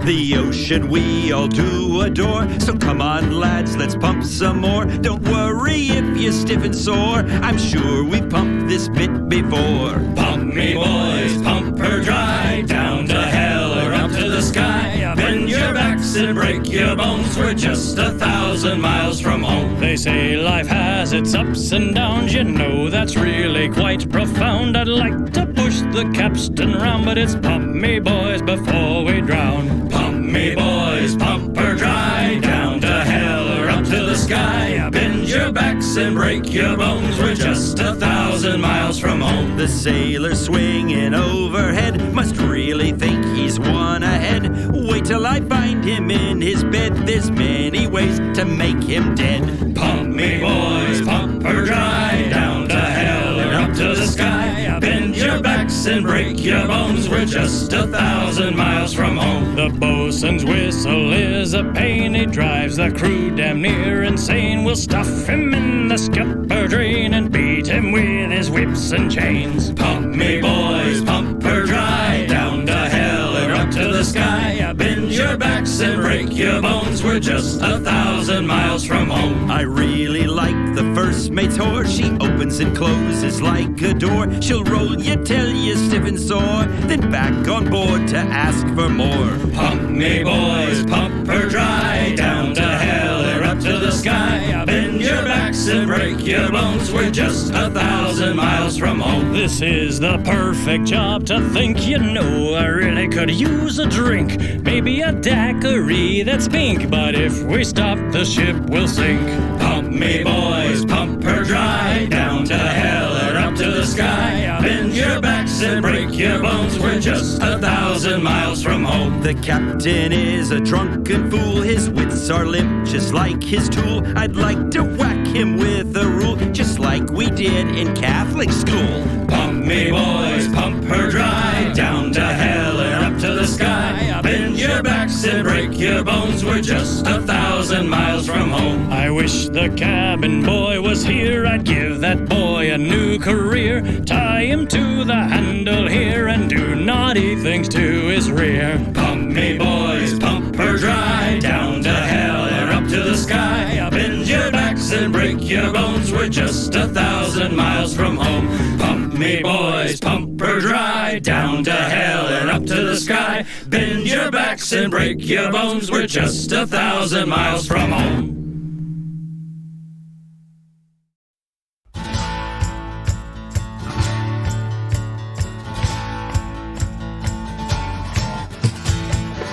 The ocean we all do adore, so come on lads, let's pump some more. Don't worry if you're stiff and sore, I'm sure we've pumped this bit before. Pump me boys, pump her dry, down to hell or up to the sky. Bend your backs and break your bones, we're just 1,000 miles from home. They say life has its ups and downs, you know that's really quite profound. I'd like to push the capstan round, but it's pump me boys before we drown. Pump me boys, pump her dry, down to hell or up to the sky. Bend your backs and break your bones, we're just 1,000 miles from home. The sailor swinging overhead must really think he's one ahead. Wait till I find him in his bed, there's many ways to make him dead. Pump me boys, pump her dry, down to hell or up to the sky. Bend your backs and break your bones, we're just 1,000 miles from home. The bosun's whistle is a pain, he drives the crew damn near insane. We'll stuff him in the scupper drain and beat him with his whips and chains. Pump me boys, pump her dry, down to hell or up to the sky. Bend your backs and break your bones, we're just 1,000 miles from home. I really like the first mate's whore, she opens and closes like a door. She'll roll you till you're stiff and sore, then back on board to ask for more. Pump me boys, pump her dry, down to hell or up to the sky. Bend your backs and break your bones, we're just 1,000 miles from home. This is the perfect job to think, you know, I really could use a drink. Maybe a daiquiri that's pink, but if we stop the ship we'll sink. Pump me boys, pump her dry, down to hell or up to the sky. Bend your backs and break your bones, we're just 1,000 miles from home. The captain is a drunken fool, his wits are limp just like his tool. I'd like to whack him with a rule, just like we did in Catholic school. Pump me boys, pump her dry, down to hell or up to the sky. Bend your backs and break your bones, we're just 1,000 miles from home. I wish the cabin boy was here, I'd give that boy a new career. Tie him to the handle here and do naughty things to his rear. Pump me, boys, pump her dry, down to hell or up to the sky. Bend your backs and break your bones, we're just 1,000 miles from home. Pump me, boys, pump her dry, down to hell or up to the sky. Bend your backs and break your bones, we're just 1,000 miles from home.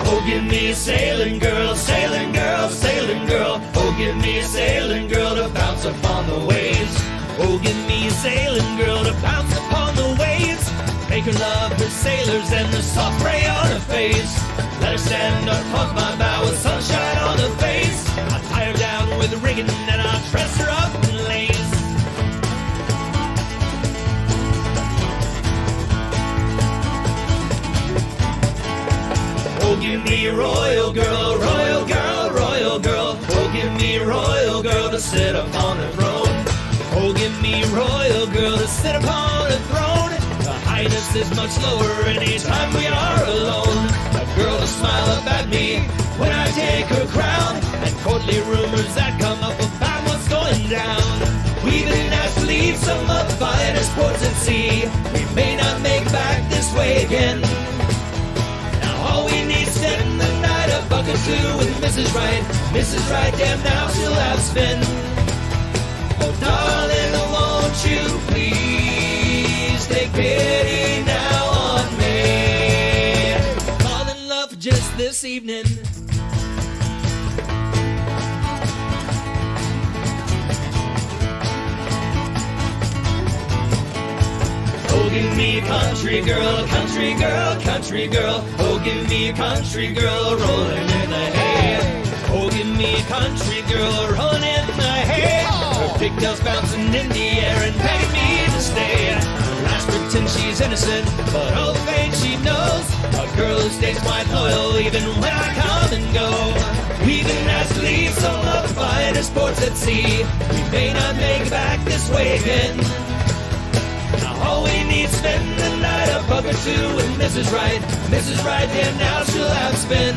Oh, give me a sailing girl, sailing girl, sailing girl. Oh, give me a sailing girl to bounce upon the waves. Oh, give me a sailing girl to bounce upon the waves. Make her love her sailors and the soft spray on her face. Let her stand upon my bow with sunshine on her face. I'll tie her down with rigging and I'll dress her up in lace. Oh, give me a royal girl, royal girl, royal girl. Oh, give me a royal girl to sit upon a throne. Oh, give me a royal girl to sit upon a throne. The highness is much lower anytime we are alone. A girl to smile up at me when I take her crown. And courtly rumors that come up about what's going down. We've been asked to leave some of the finest ports at sea. We may not make back this way again. All we need is spend the night a buck or two with Mrs. Right. Mrs. Right, damn now she'll have spin. Oh, darling, won't you please take pity now on me? Fall in love just this evening. Oh, give me a country girl, country girl, country girl. Oh, give me a country girl rolling in the hay. Oh, give me a country girl rolling in the hay. Her pigtails bouncing in the air and begging me to stay. Last pretend she's innocent, but oh, fate she knows. A girl who stays quite loyal even when I come and go. We've been asked to leave some of the finest ports at sea. We may not make it back this way again. All we need is spend the night a buck or two with Mrs. Right. Mrs. Right, damn now she'll have spin.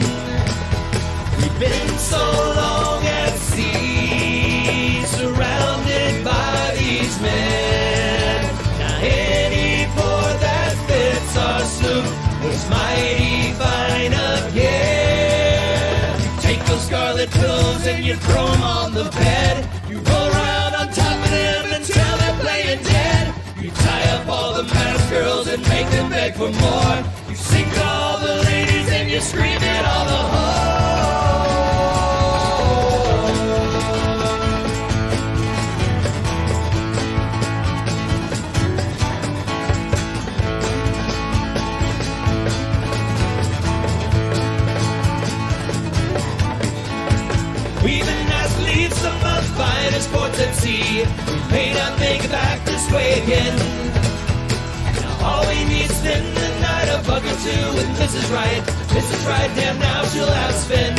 We've been so long at sea, surrounded by these men. Now any port that fits our sloop was mighty fine again. You take those scarlet pillows and you throw them on the bed. You roll around on top of them until they're playing dead. You tie up all the masked girls and make them beg for more. You sing to all the ladies and you scream at all the whores. We've been asked to leave some of the finest ports at sea. We may not make it back this way again. Now all we need is spend the night a buck or two with Mrs. Right. Mrs. Right, damn now she'll have spin.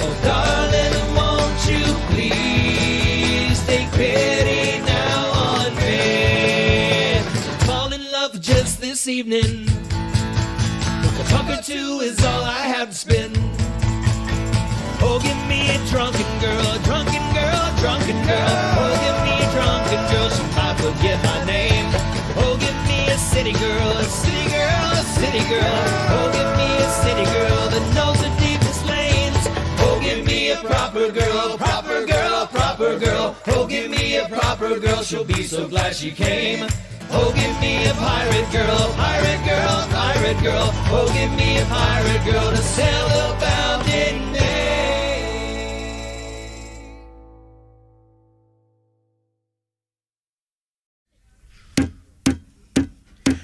Oh darling, won't you please take pity now on me? Fall in love just this evening. A buck or two is all I have to spend. Oh, give me a drunken girl, drunken girl, drunken girl. Oh, give me a drunken girl, she might forget my name. Oh, give me a city girl, a city girl, a city girl. Oh, give me a city girl that knows the deepest lanes. Oh, give me a proper girl, proper girl, proper girl. Oh, give me a proper girl, she'll be so glad she came. Oh, give me a pirate girl, pirate girl, pirate girl. Oh, give me a pirate girl to sail about in May.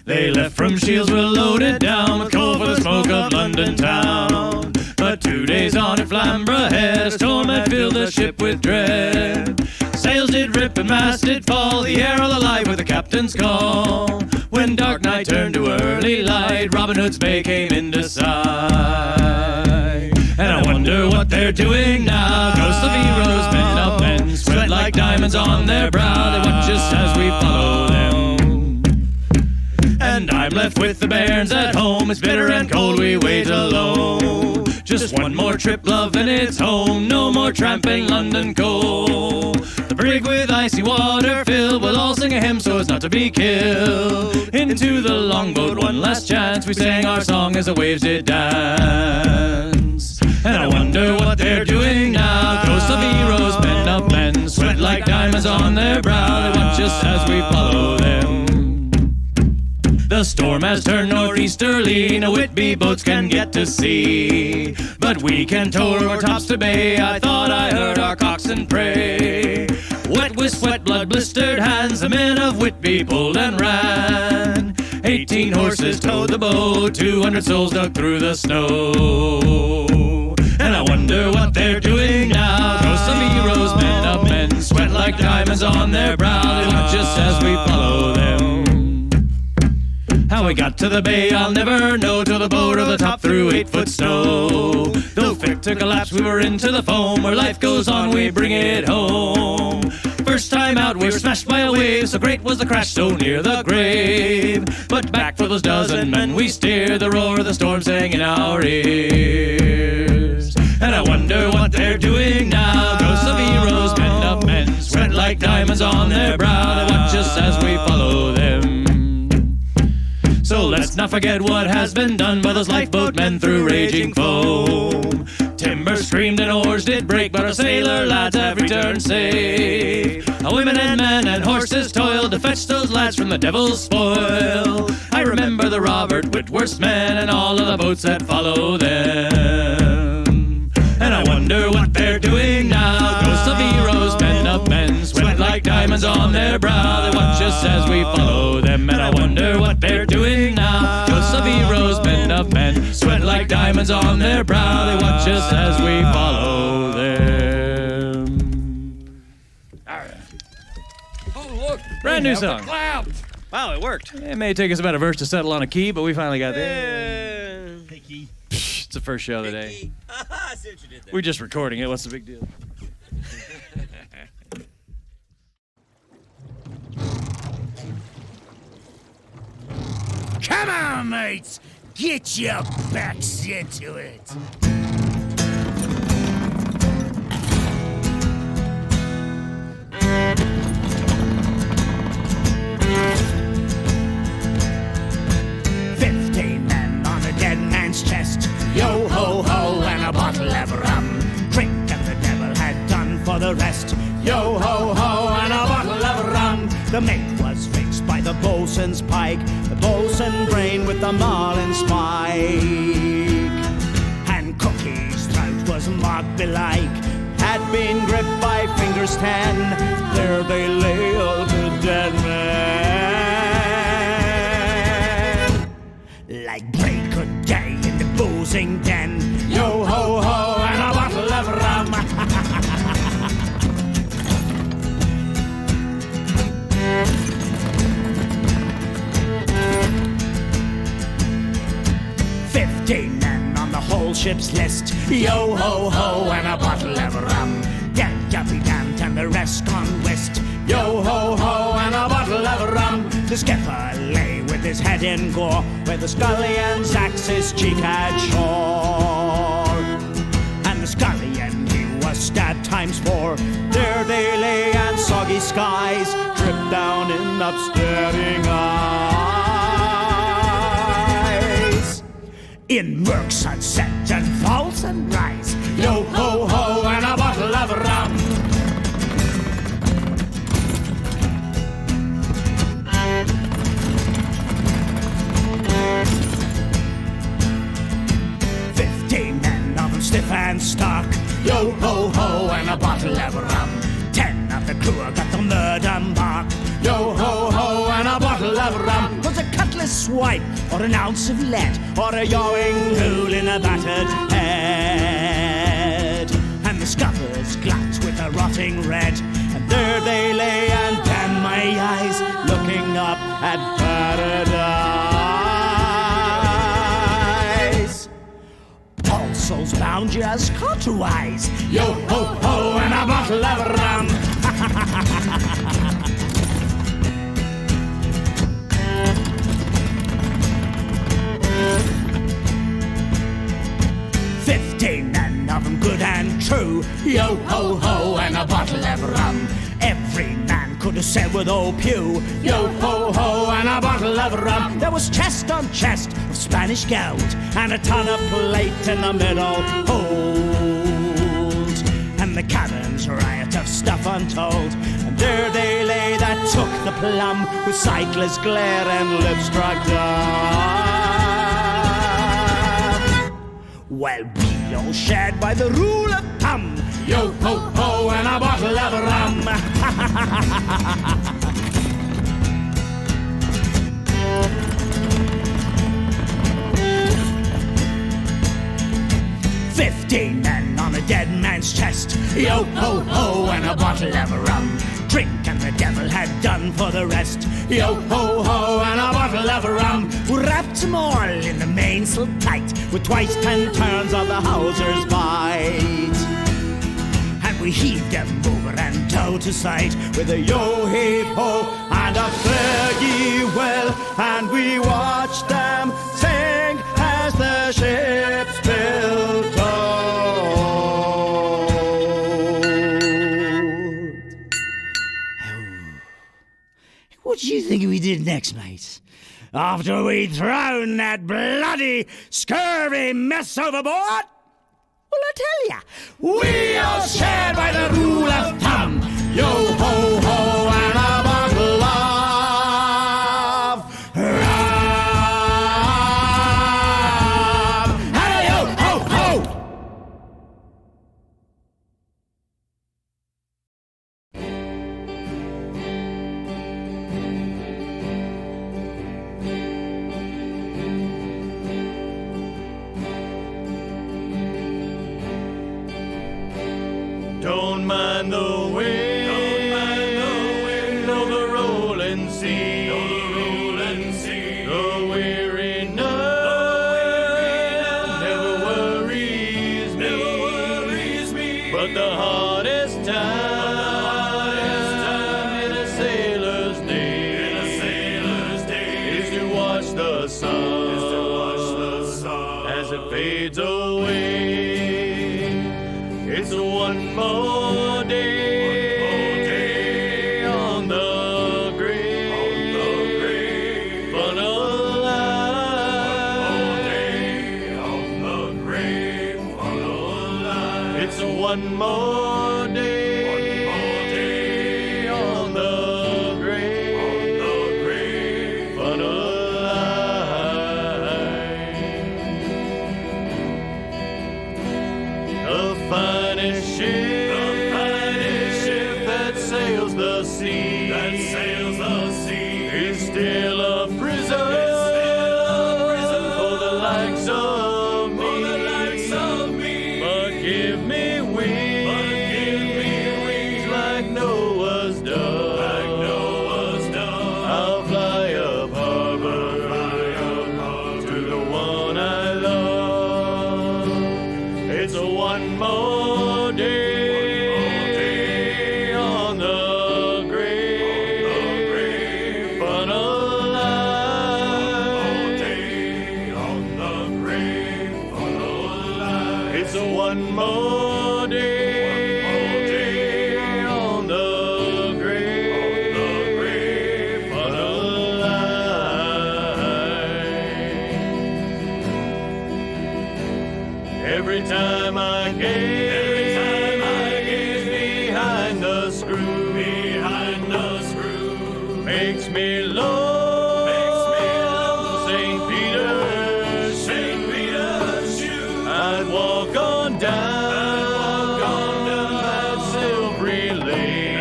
They left from Shields, were loaded down with coal for the smoke of London town. But 2 days on at Flamborough Head, a storm had filled the ship with dread. Sails did rip and masts did fall, the air all alive with the captain's call. When dark night turned to early light, Robin Hood's Bay came into sight. And I wonder what they're doing now. Ghosts of heroes, men of men, spread like diamonds on their brow. They watch us as we follow them. And I'm left with the bairns at home. It's bitter and cold, we wait alone. Just one more trip, love, and it's home. No more tramping London coal. The brig with icy water filled, we'll all sing a hymn so as not to be killed. Into the longboat, one last chance, we sang our song as the waves did dance. And I wonder what they're doing now. Ghosts of heroes, men of men, sweat like diamonds on their brow. They watch us as we follow them. The storm has turned northeasterly, no Whitby boats can get to sea. But we can tow our tops to bay, I thought I heard our coxswain pray. Wet with sweat, blood blistered hands, the men of Whitby pulled and ran. 18 horses towed the boat, 200 souls dug through the snow. And I wonder what they're doing now. Ghosts of heroes, men of men, sweat like diamonds on their brow. They watch us as we follow them. How we got to the bay I'll never know, till the boat over the top through 8-foot snow. Though fit to collapse we were into the foam, where life goes on we bring it home. First time out we were smashed by a wave, so great was the crash so near the grave. But back for those dozen men we steer, the roar of the storm sang in our ears. And I wonder what they're doing now. Ghosts of heroes, men of men, sweat like diamonds on their brow. They watch us as we follow them. So let's not forget what has been done by those lifeboat men through raging foam. Timber screamed and oars did break, but our sailor lads have returned safe. Our women and men and horses toiled to fetch those lads from the devil's spoil. I remember the Robert Whitworth's men and all of the boats that follow them. And I wonder what they're doing now. Ghosts of heroes, men of men, sweat like diamonds on their brow. They watch us as we follow them. And I wonder what they're doing now. Ghosts of heroes, men of men, sweat like diamonds on their brow. They watch us as we follow them. Oh, look. Brand new song. Clouds. Wow, it worked. It may take us about a verse to settle on a key, but we finally got there. It's the first show of the day. We're just recording it. What's the big deal? Come on, mates! Get your backs into it! Chest, yo ho ho, and a bottle of rum. Drink and the devil had done for the rest. Yo ho ho, and a bottle of rum. The mate was fixed by the boatswain's pike, the boatswain brain with the marlin spike. And Cookie's throat was marked belike, had been gripped by fingers 10. There they lay, all the dead men, like break good day in the boozing den. Yo ho ho, and a bottle of rum. 15 men on the whole ship's list. Yo ho ho, and a bottle of rum. Dead Guppy damned and the rest gone west. Yo ho ho, and a bottle of rum. The skipper lay with his head in gore, where the scullion's axe his cheek had shore. And the scullion, he was stabbed ×4. There they lay, and soggy skies dripped down in upstaring eyes. In murk sunset and fall sunrise. Yo ho ho, and a bottle of rum. Stiff and stark. Yo ho ho, and a bottle of rum. 10 of the crew got the murder mark. Yo ho ho, and a bottle of rum. Was a cutlass swipe, or an ounce of lead, or a yawing hole in a battered head. And the scuppers glanced with a rotting red. And there they lay, and damn my eyes, looking up at paradise. All souls bound just caught to eyes. Yo ho ho, and a bottle of rum. "15 men of them good and true, yo ho ho, and a bottle of rum. Every man could have said with old Pew, yo ho ho, and a bottle of rum. There was chest on chest of Spanish gold, and a ton of plate in the middle hold. And the cannons riot of stuff untold, and there they lay that took the plum, with sightless glare and lips struck dumb. Well, we all shared by the rule of thumb, yo ho ho, and a bottle of rum. 15 men on a dead man's chest, yo ho ho, and a bottle of rum. Drink and the devil had done for the rest, yo ho ho, and a bottle of rum. We wrapped them all in the mainsail tight, with twice 10 turns of the hawser's bight. And we heaved them over and out to sight, with a yo-heave-ho and a fare-ye-well. And we watched them sing as the ships built What do you think we did next, mate? After we'd thrown that bloody, scurvy mess overboard? Well, I tell ya, we all shared by the rule of thumb, yo ho ho, and a bottle of rum. And yo ho ho! Don't mind the wind, nor the rolling sea, the weary night never worries me, but the hardest time in a sailor's day is to watch the sun as it fades away. It's one more day on the great fun of life. It's one more day on the great fun of life. The finest ship that sails the sea is still a prison for the likes of me. But give me wings like Noah's dove. I'll fly up harbor to the one I love. It's a one more day on the great fun of life. It's a one more day on the great fun of life. Every time I gaze behind the screw, makes me long St. Peter's shoe. I'd walk on down that silvery lane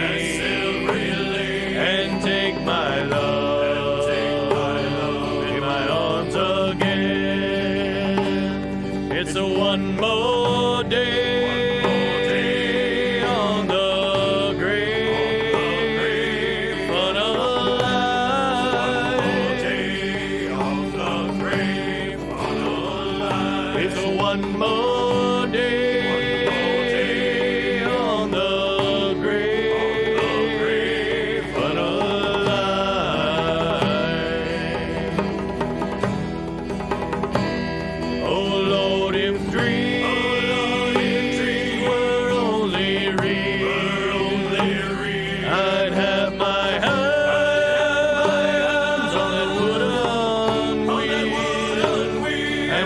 and take my love in my arms again. It's a one more day on the great fun of life. It's a one more day on the great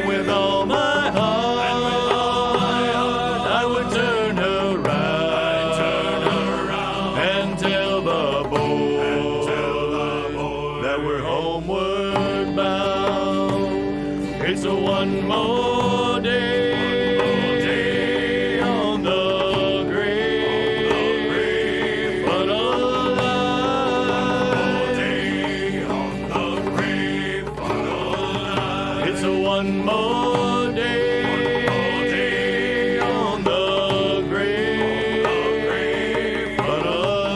And with all my heart, I would turn around and tell the boy that we're homeward bound. It's a one more day on the grave, but alive. It's a one more day on the grave, but alive.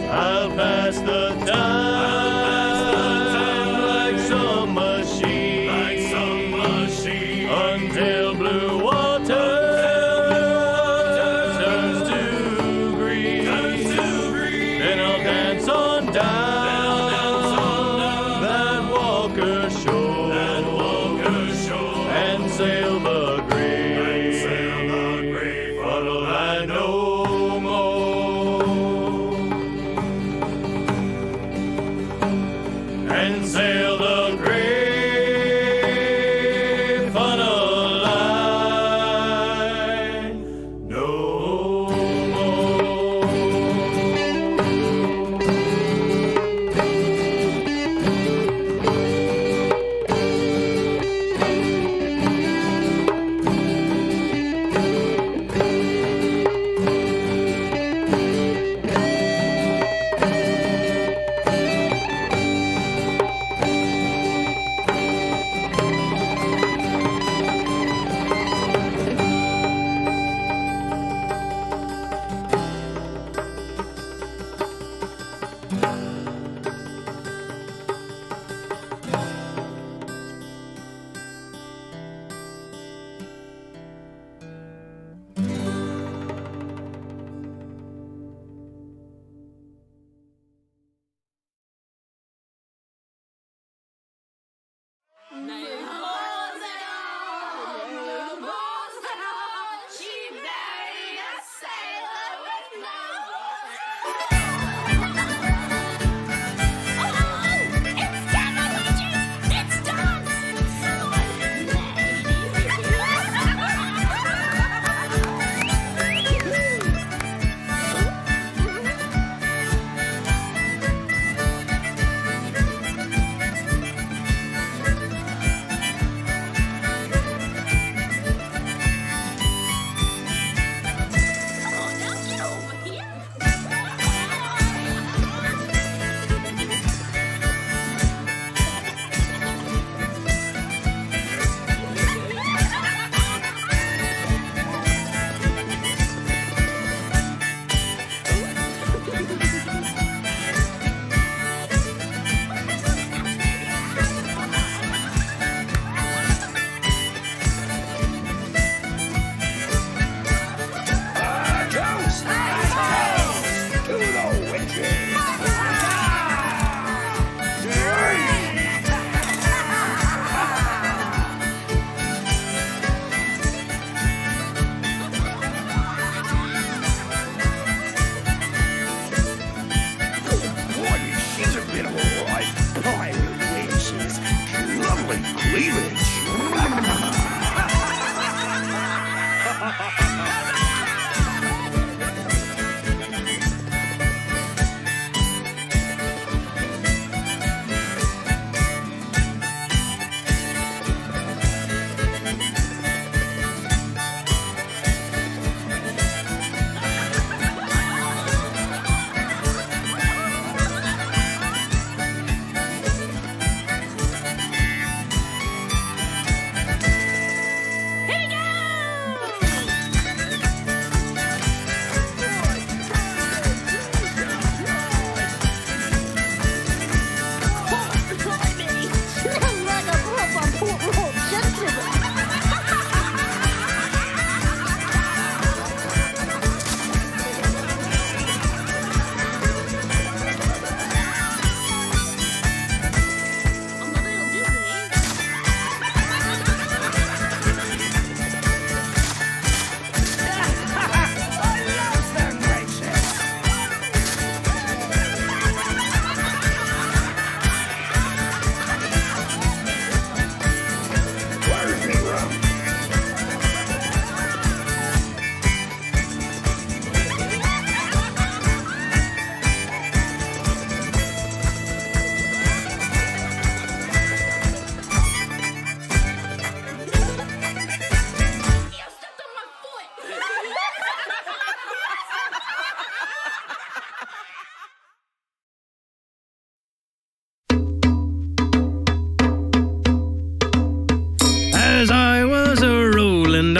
I'll pass the time like some machine until blue water turns to green. Then I'll dance on down that Walker shore and sail the grave, what'll I know more? And sail the great funnel line no more.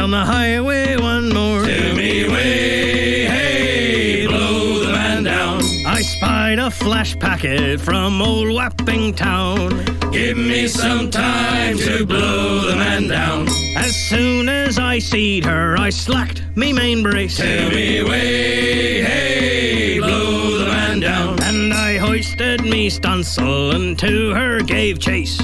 on the highway one more. To me way, hey, blow the man down. I spied a flash packet from old Wapping Town. Give me some time to blow the man down. As soon as I seed her, I slacked me main brace. To me way, hey, blow the man down. And I hoisted me stunsail and to her gave chase.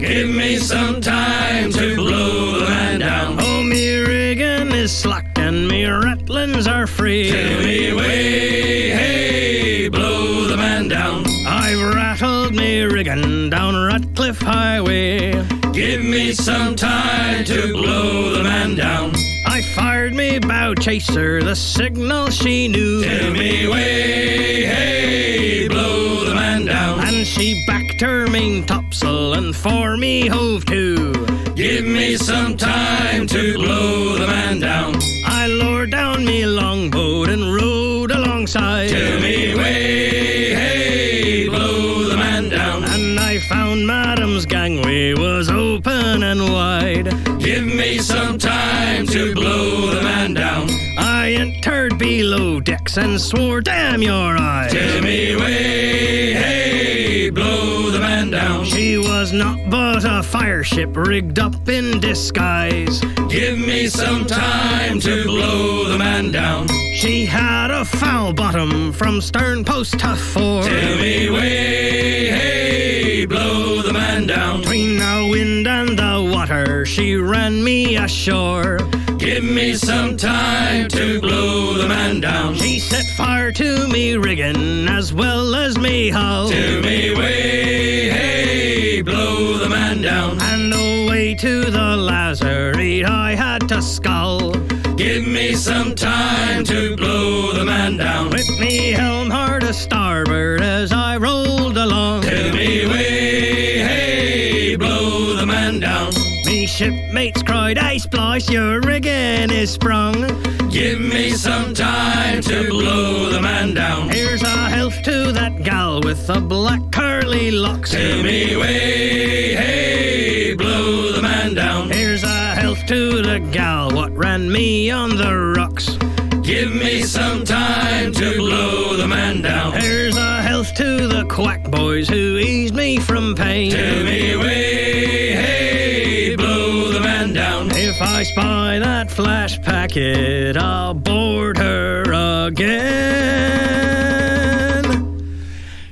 Give me some time to blow the man down. Oh, me rigging is slack and me rattlins are free. To me way, hey, blow the man down. I've rattled me rigging down Ratcliffe Highway. Give me some time to blow the man down. I fired me bow chaser, the signal she knew. To me way, hey, blow the man down. And she backed her main topsail and for me hove to. Give me some time to blow the man down. I lowered down me longboat and rowed alongside. To me way, hey, blow the man down. And I found Madam's gangway was open and wide. Give me some time to blow the man down. I entered below decks and swore, damn your eyes. To me way, hey, blow the man down. She was not but a fire ship rigged up in disguise. Give me some time to blow the man down. She had a foul bottom from stern post to fore. To me way, hey, blow the man down. Between the wind and the water, she ran me ashore. Give me some time to blow the man down. She set fire to me rigging as well as me hull. To me way, hey, blow the man down. And away to the Lazaret I had to scull. Give me some time to blow the man down. With me helm hard a starboard as I rolled along. To me way, hey, blow the man down. Me shipmates cried, "Hey, Splice, your rigging is sprung." Give me some time to blow the man down. Here's a health to that gal with the black curly locks. To me way, hey, blow the man down. Here's a health to the gal what ran me on the rocks. Give me some time to blow the man down. Here's a health to the quack boys who eased me from pain. To me way, hey, blow the man down. If I spy that flash packet, I'll board her again.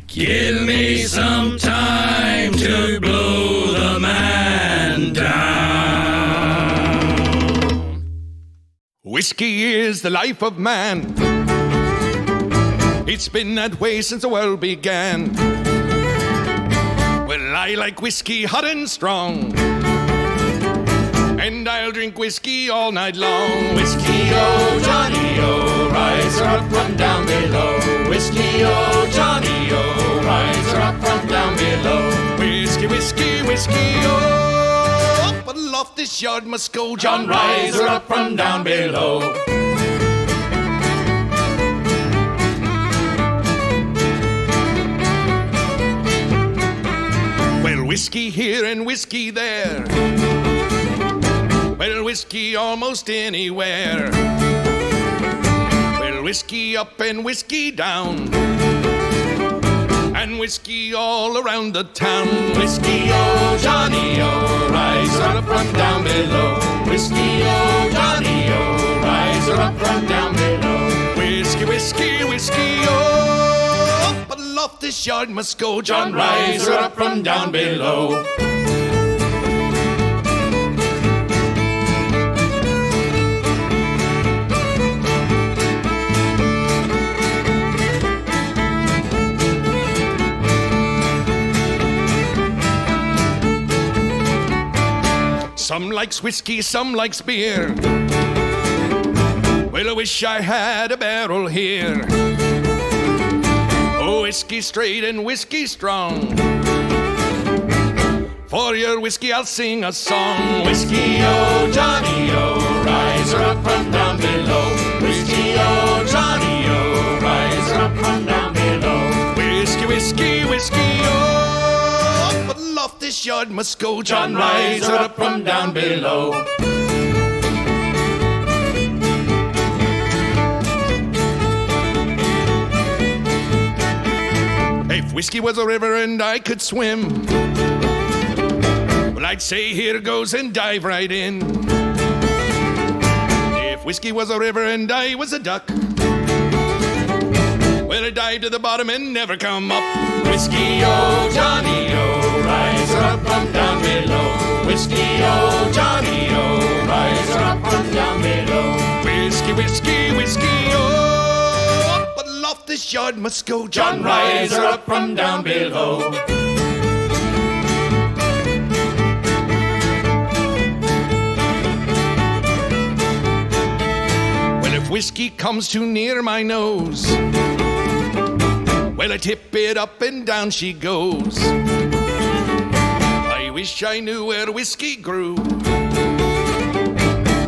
Give me some time to blow the man down. Whiskey is the life of man. It's been that way since the world began. Well, I like whiskey hot and strong, and I'll drink whiskey all night long. Whiskey, oh, Johnny, oh, rise her up from down below. Whiskey, oh, Johnny, oh, rise her up from down below. Whiskey, whiskey, whiskey, oh, up aloft this yard must go. John, rise her up from down below. Well, whiskey here and whiskey there. Well, whiskey almost anywhere. Well, whiskey up and whiskey down, and whiskey all around the town. Whiskey, oh, Johnny, oh, rise her up from down below. Whiskey, oh, Johnny, oh, rise her up from down below. Whiskey, whiskey, whiskey, oh, up aloft this yard must go. John, rise her up from down below. Some likes whiskey, some likes beer. Well, I wish I had a barrel here. Oh, whiskey straight and whiskey strong. For your whiskey I'll sing a song. Whiskey, oh, Johnny, oh, rise her up from down below. Whiskey, oh, Johnny, oh, rise her up from down below. Whiskey, whiskey, whiskey, oh, up aloft this yard must go. John, rise her up from down below. If whiskey was a river and I could swim, well, I'd say here goes and dive right in. If whiskey was a river and I was a duck, well, I'd dive to the bottom and never come up. Whiskey, oh, Johnny, oh, rise up from down below. Whiskey, oh, Johnny, oh, rise up from down below. Whiskey, whiskey, whiskey, oh, up aloft this yard must go. John, rise up from down below. Well, if whiskey comes too near my nose, well, I tip it up and down she goes. I wish I knew where whiskey grew.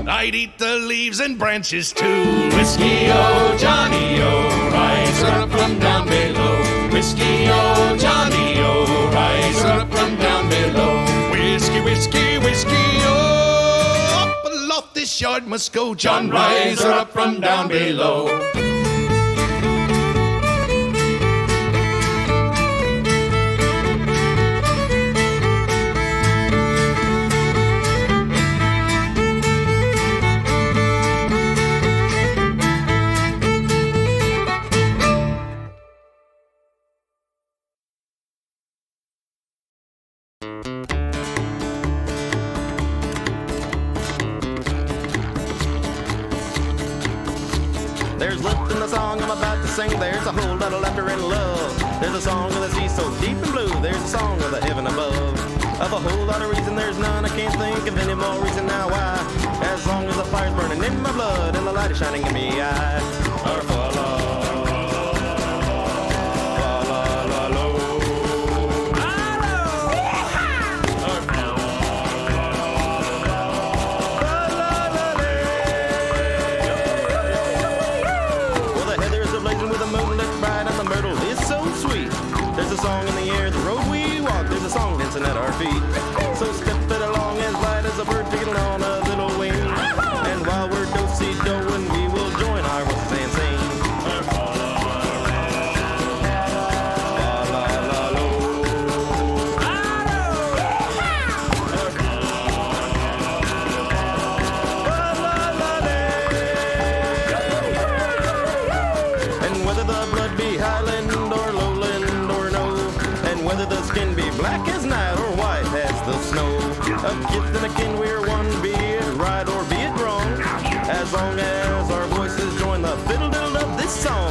I'd eat the leaves and branches too. Whiskey, oh, Johnny, oh, rise up from down below. Whiskey, oh, Johnny, oh, rise up from down below. Whiskey, whiskey, whiskey, oh, up aloft this yard must go. John, rise up from down below. There's lift in the song I'm about to sing. There's a whole lot of laughter and love. There's a song of the sea so deep and blue. There's a song of the heaven above. Of a whole lot of reason, there's none. I can't think of any more reason now why. As long as the fire's burning in my blood and the light is shining in me eye. There's a song in the air, the road we walk. There's a song dancing at our feet. So step it along as light as a bird picking on a little wing. And while we're do-si-doing, we will join our voices and sing. And whether the blood be Highland or Lowland, whether the skin be black as night or white as the snow, a kith and a kin, we're one, be it right or be it wrong, as long as our voices join the fiddle-diddle of this song.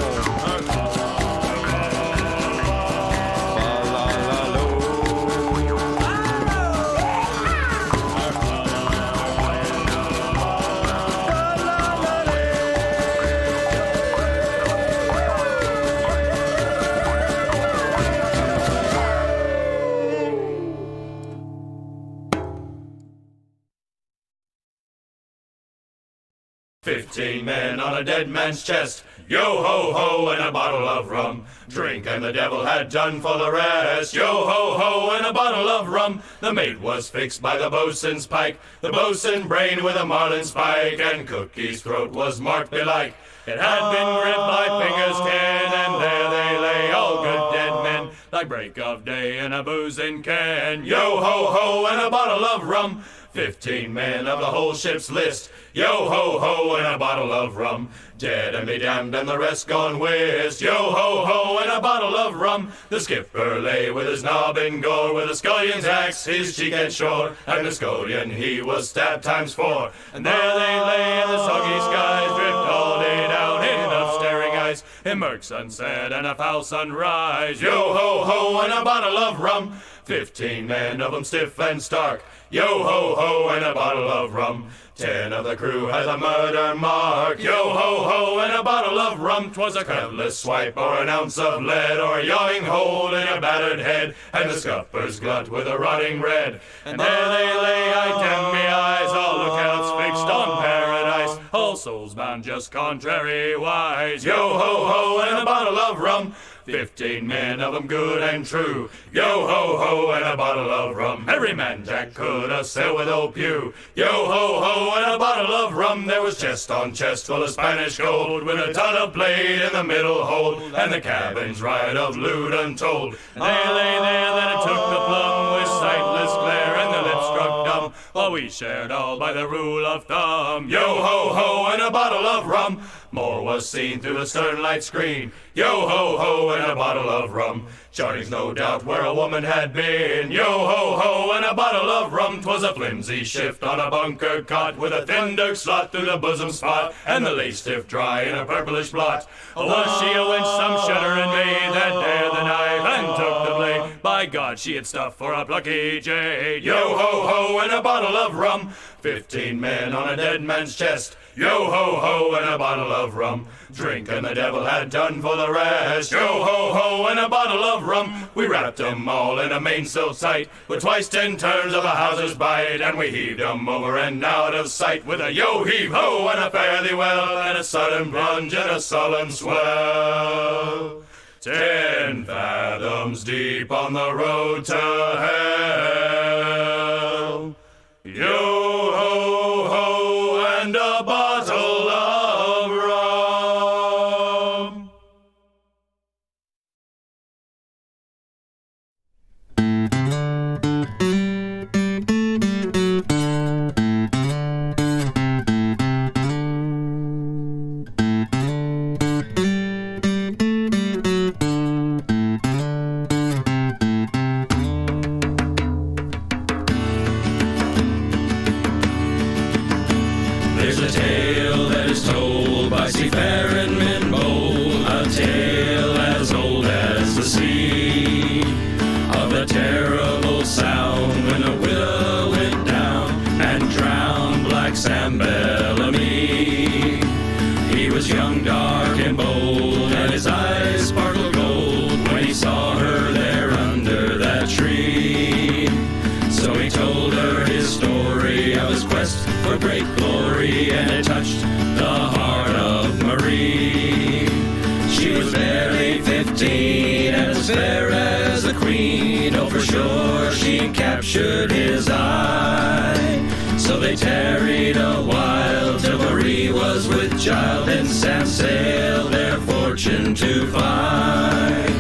$15 men on a dead man's chest, yo-ho-ho, and a bottle of rum. Drink and the devil had done for the rest, yo-ho-ho, and a bottle of rum. The mate was fixed by the boatswain's pike, the boatswain brained with a marlin spike, and Cookie's throat was marked belike. It had been gripped by fingers 10, and there they lay, all good dead men, like break of day in a boozing can. Yo-ho-ho, and a bottle of rum. 15 men of the whole ship's list, yo-ho-ho, and a bottle of rum. Dead and be damned and the rest gone whist, yo-ho-ho, and a bottle of rum. The skipper lay with his knob in gore, with the scullion's axe his cheek at shore, and the scullion he was stabbed ×4. And there they lay in the soggy skies, dripped all day down in upstaring ice, in murk sunset and a foul sunrise, yo-ho-ho, and a bottle of rum. 15 men of 'em stiff and stark, yo-ho-ho, and a bottle of rum. 10 of the crew had the murder mark, yo-ho-ho, and a bottle of rum. 'Twas a careless swipe, or an ounce of lead, or a yawing hole in a battered head, and the scupper's glut with a rotting red. And there they lay, I damn me eyes, all lookouts fixed on paradise, all souls bound just contrary-wise, yo-ho-ho, and a bottle of rum. 15 men of 'em good and true. Yo-ho-ho and a bottle of rum. Every man Jack could a sail with old Pew. Yo-ho-ho and a bottle of rum. There was chest on chest full of Spanish gold, with a ton of plate in the middle hold, and the cabins right of loot untold. And they lay there that it took the plum, with sightless glare and the lips struck dumb, while we shared all by the rule of thumb. Yo-ho-ho and a bottle of rum. More was seen through the stern light screen. Yo-ho-ho and a bottle of rum. Charlie's no doubt where a woman had been. Yo-ho-ho and a bottle of rum. 'Twas a flimsy shift on a bunker cot, with a thin dirk slot through the bosom spot, and the lace stiff dry in a purplish blot. Was she a wench, some shuddering maid, that dared the knife and took the blade? By God, she had stuff for a plucky jade. Yo-ho-ho and a bottle of rum. 15 men on a dead man's chest. Yo-ho-ho and a bottle of rum. Drink and the devil had done for the rest. Yo-ho-ho and a bottle of rum. We wrapped 'em all in a mainsail tight, with twice 10 turns of a hawser's bight, and we heaved 'em over and out of sight, with a yo-heave-ho and a fare thee well, and a sudden plunge and a sullen swell. 10 fathoms deep on the road to hell. Yo-ho-ho and a bottle of rum. There's a tale that is told by seafaring men bold, a tale as old as the sea, of the terrible sound when a widow went down and drowned Black Sam Bellamy. He was young, dark, and bold, and his eyes sparkled gold when he saw her there under that tree. So he told her his story of his quest for great glory, and it touched the heart of Marie. She was barely 15 and as fair as a queen. Oh, for sure she captured his eye. So they tarried a while till Marie was with child, and Sam sailed their fortune to find.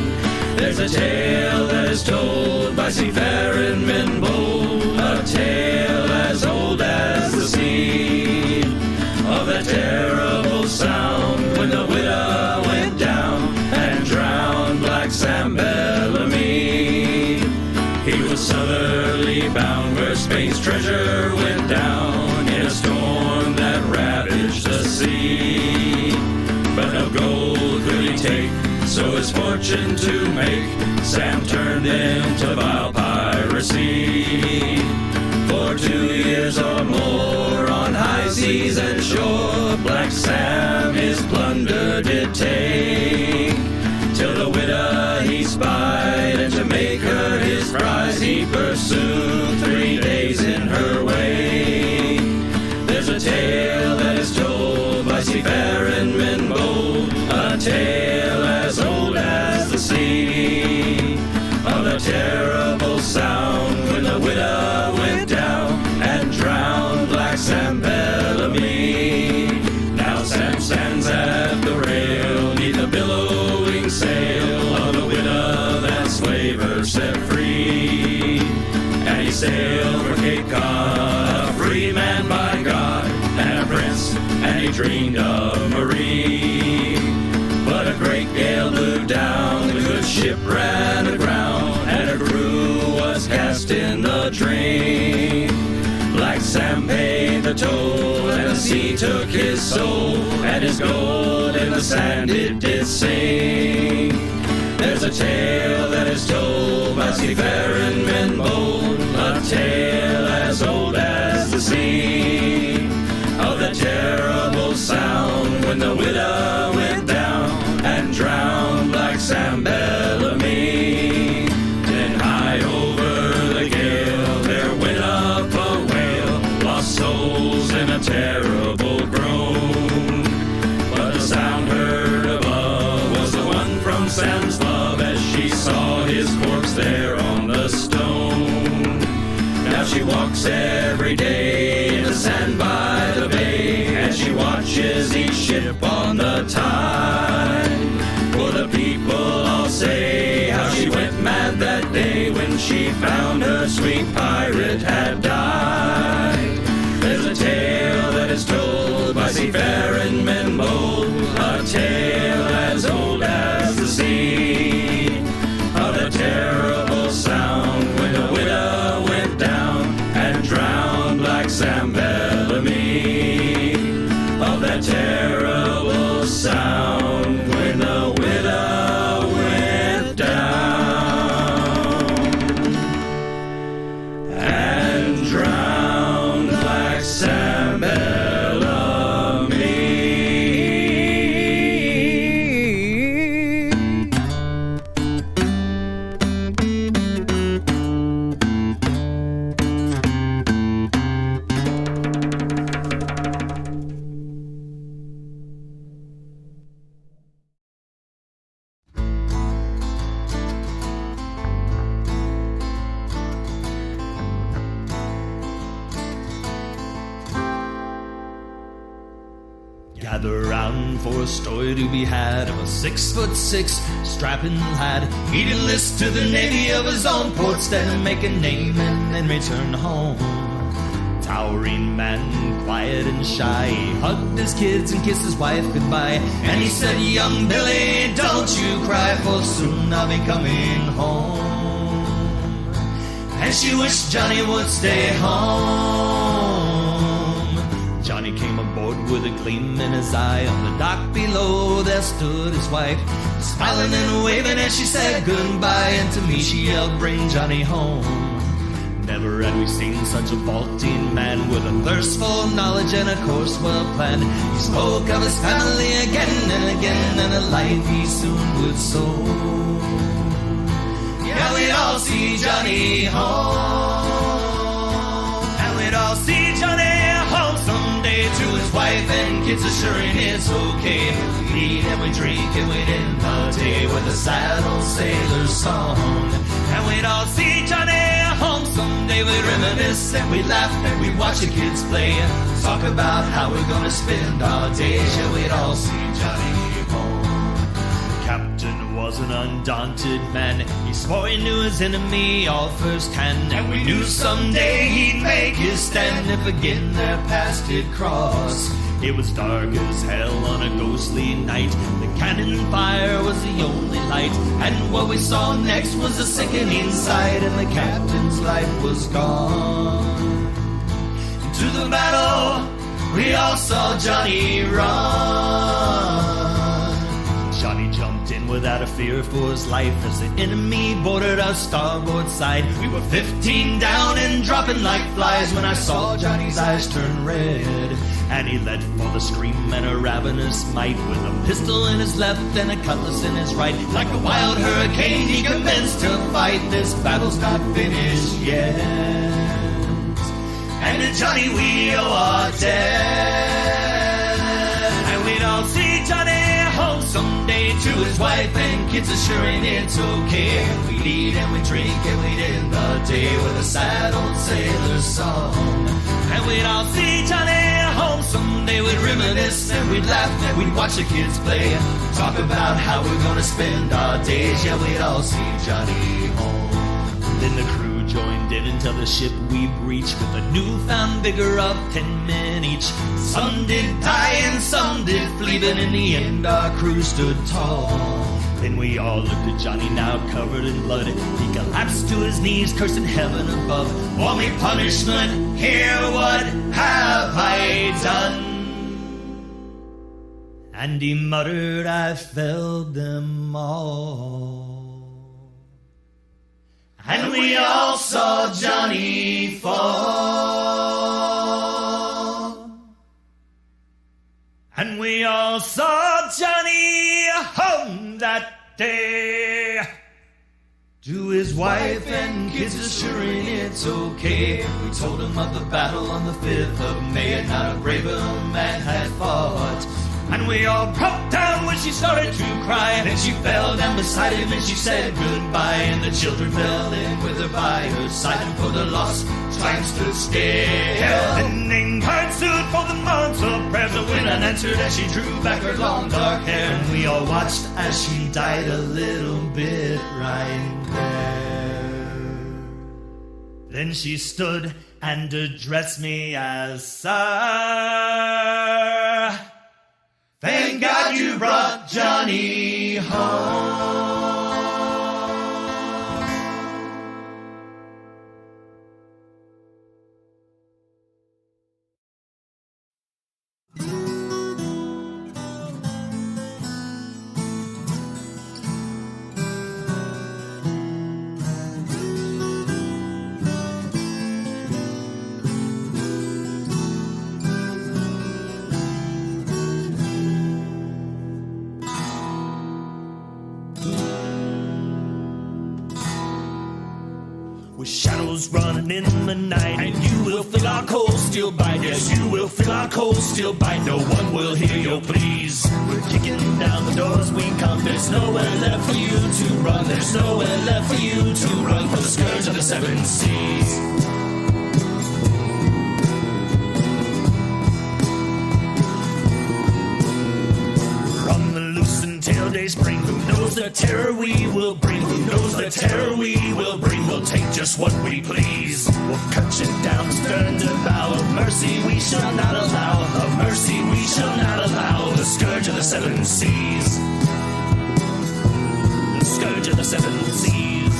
There's a tale that is told by seafaring men bold, a tale as old as the sea, of that terrible sound when the widow went down and drowned Black Sam Bellamy. He was southerly bound where Spain's treasure went down in a storm that ravaged the sea. But no gold could he take, so his fortune to make, Sam turned into vile piracy. For 2 years or more on high seas and shore, Black Sam his plunder did take, till the widow he spied, and to make her his prize he pursued 3 days in her way. There's a tale that is told by seafaring men bold, a tale as old as the sea, of the terrible sound when the widow went down and drowned Black Sam Bellamy. Now Sam stands at the rail, neath the billowing sail of the widow that slaver set free. And he sailed for Cape Cod, a free man by God, and a prince, and he dreamed of Marie. But a great gale blew down, the good ship ran aground, and her crew was cast in the drain. Black Sam paid the toll, and the sea took his soul, and his gold in the sand it did sink. There's a tale that is told by seafaring men bold, a tale as old as the sea, of the terrible sound when the widow went down and drowned Black Sam Bellamy. Then high over the gale there went up a whale, lost souls in a terrible groan. But the sound heard above was the one from Sam's love, walks every day in the sand by the bay, and she watches each ship on the tide. For the people all say how she went mad that day when she found her sweet pirate had died. There's a tale that is told by seafaring men bold, a tale as old as the sea, of the terrible sound when the widow went down and drowned like Sam Bellamy, of that terrible sound when the widow went down and drowned like Sam Bellamy. Gather round for a story to be had of a 6'6" strapping lad. He'd enlist to the Navy of his own port, stand and make a name and then return home. Towering man, quiet and shy, he hugged his kids and kissed his wife goodbye. And he said, young Billy, don't you cry, for soon I'll be coming home. And she wished Johnny would stay home. Johnny came aboard with a gleam in his eye. On the dock below there stood his wife, smiling and waving as she said goodbye. And to me she yelled, bring Johnny home. Never had we seen such a vaulting man, with a thirst for knowledge and a course well planned. He spoke of his family again and again, and a life he soon would sow. Yeah, we'd all see Johnny home, and we'd all see Johnny home someday, to his wife and kids assuring it's okay. We eat and we drink and we'd end the day with a sad old sailor's song. And we'd all see Johnny home someday, we'd reminisce and we'd laugh and we'd watch the kids play, talk about how we're gonna spend our days. Yeah, we'd all see Johnny home. The captain was an undaunted man, he swore he knew his enemy all firsthand, and we knew someday he'd make his stand if again their paths did cross. It was dark as hell on a ghostly night, the cannon fire was the only light, and what we saw next was a sickening sight, and the captain's life was gone. To the battle we all saw Johnny run. Johnny jumped in without a fear for his life as the enemy boarded our starboard side. We were 15 down and dropping like flies when I saw Johnny's eyes turn red, and he let fall a scream and a ravenous might, with a pistol in his left and a cutlass in his right. Like a wild hurricane he commenced to fight, this battle's not finished yet, and to Johnny we owe our debt. And we'd all see Johnny home someday, to his wife and kids assuring it's okay. We'd eat and we'd drink and we'd end the day with a sad old sailor's song. And we'd all see Johnny home someday, we'd reminisce and we'd laugh and we'd watch the kids play, talk about how we're gonna spend our days. Yeah, we'd all see Johnny home. Then the crew joined in until the ship we'd reached, with a newfound vigor of 10 men each. Some did die and some did flee, but in the end our crew stood tall. Then we all looked at Johnny, now covered in blood. He collapsed to his knees, cursing heaven above. For me punishment, here what have I done? And he muttered, I failed them all. And we all saw Johnny fall, and we all saw Johnny home that day, to his wife and kids assuring it's okay. We told him of the battle on the 5th of May, and not a braver man had fought. And we all broke down when she started to cry. Then she fell down beside him and she said goodbye. And the children fell in with her by her side. And for the lost time stood still. And named her stood for the months of prayers. The wind answered as she drew back her long dark hair. And we all watched as she died a little bit right there. Then she stood and addressed me as Sir. Thank God you brought Johnny home. With shadows running in the night, and you will feel our cold steel bite. Yes, you will feel our cold steel bite. No one will hear your pleas. We're kicking down the doors we come. There's nowhere left for you to run. There's nowhere left for you to run from the scourge of the seven seas. Until day spring, who knows the terror we will bring? Who knows the terror we will bring? We'll take just what we please. We'll cut you down, stern to bow. Of mercy we shall not allow. Of mercy we shall not allow. The scourge of the seven seas. The scourge of the seven seas.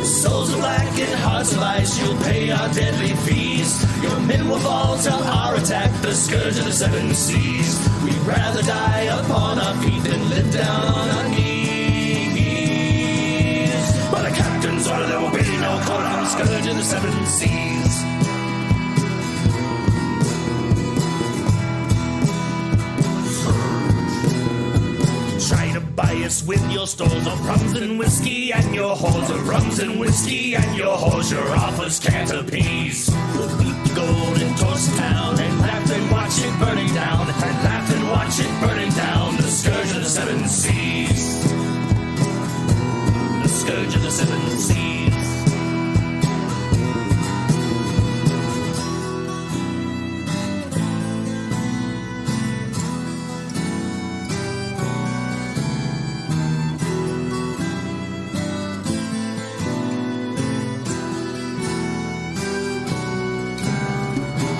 Souls of black and hearts of ice, you'll pay our deadly fees. Your men will fall till our attack, the scourge of the seven seas. We'd rather die upon our feet than live down on our knees. By the captain's order, there will be no court on the scourge of the seven seas. Try to buy us with your stores of rums and whiskey and your whores, of rums and whiskey and your whores. Your offers can't appease. We'll beat the golden torch town and laugh and watch it burning down, and laugh and watch it burning down. The scourge of the seven seas. The scourge of the seven seas.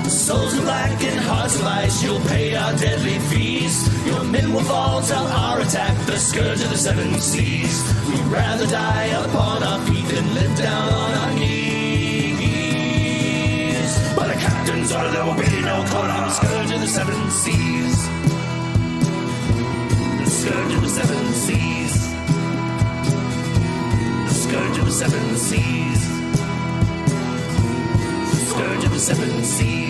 Souls of black and hearts of ice, you'll pay our deadly fees. Your men will fall till our attack, the scourge of the seven seas. We'd rather die upon our feet than live down on our knees. By the captain's order, there will be no court on the scourge of the seven seas. The scourge of the seven seas. The scourge of the seven seas. The scourge of the seven seas.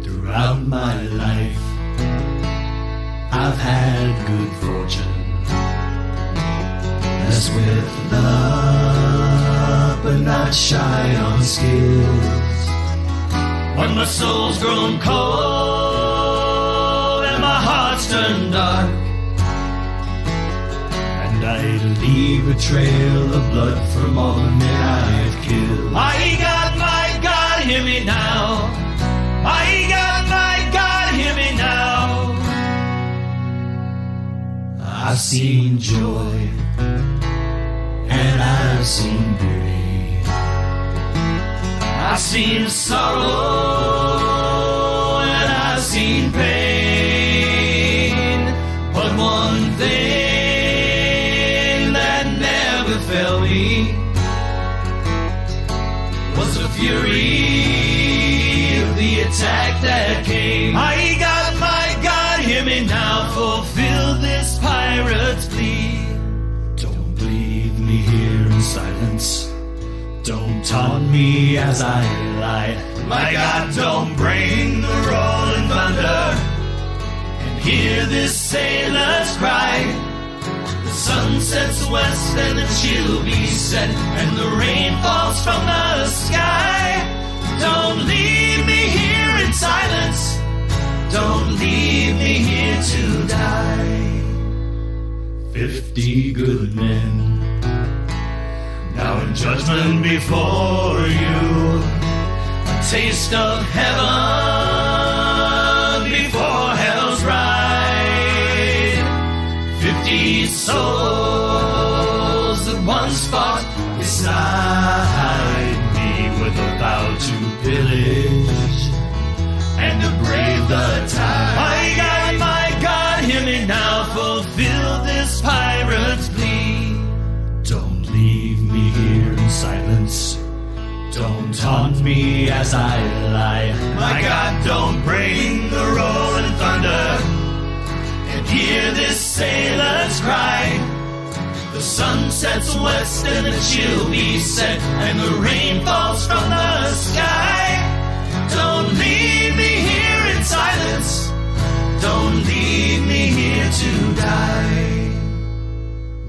Throughout my life, I've had good fortune, blessed with love, but not shy on skills. When my soul's grown cold and my heart's turned dark, and I leave a trail of blood from all the men I've killed. My God, hear me now. My God, hear me now. I've seen joy and I've seen beauty. I've seen sorrow and I've seen pain. But one thing that never failed me was the fury of the attack that came. My God, hear me now. Fulfill this pirate's plea. silence. Don't taunt me as I lie. My God, don't bring the rolling thunder and hear this sailor's cry. The sun sets west and the chill be set, and the rain falls from the sky. Don't leave me here in silence. Don't leave me here to die. 50 good men now in judgment before you, a taste of heaven before hell's ride. 50 souls that once fought beside me with a vow to pillage and to brave the tide. My God, hear me now, fulfill this pirate's plea. Don't leave me here in silence. Don't taunt me as I lie. My God, don't bring the rolling thunder and hear this sailor's cry. The sun sets west and the chill be set, and the rain falls from the sky. Don't leave me here in silence. Don't leave me here to die.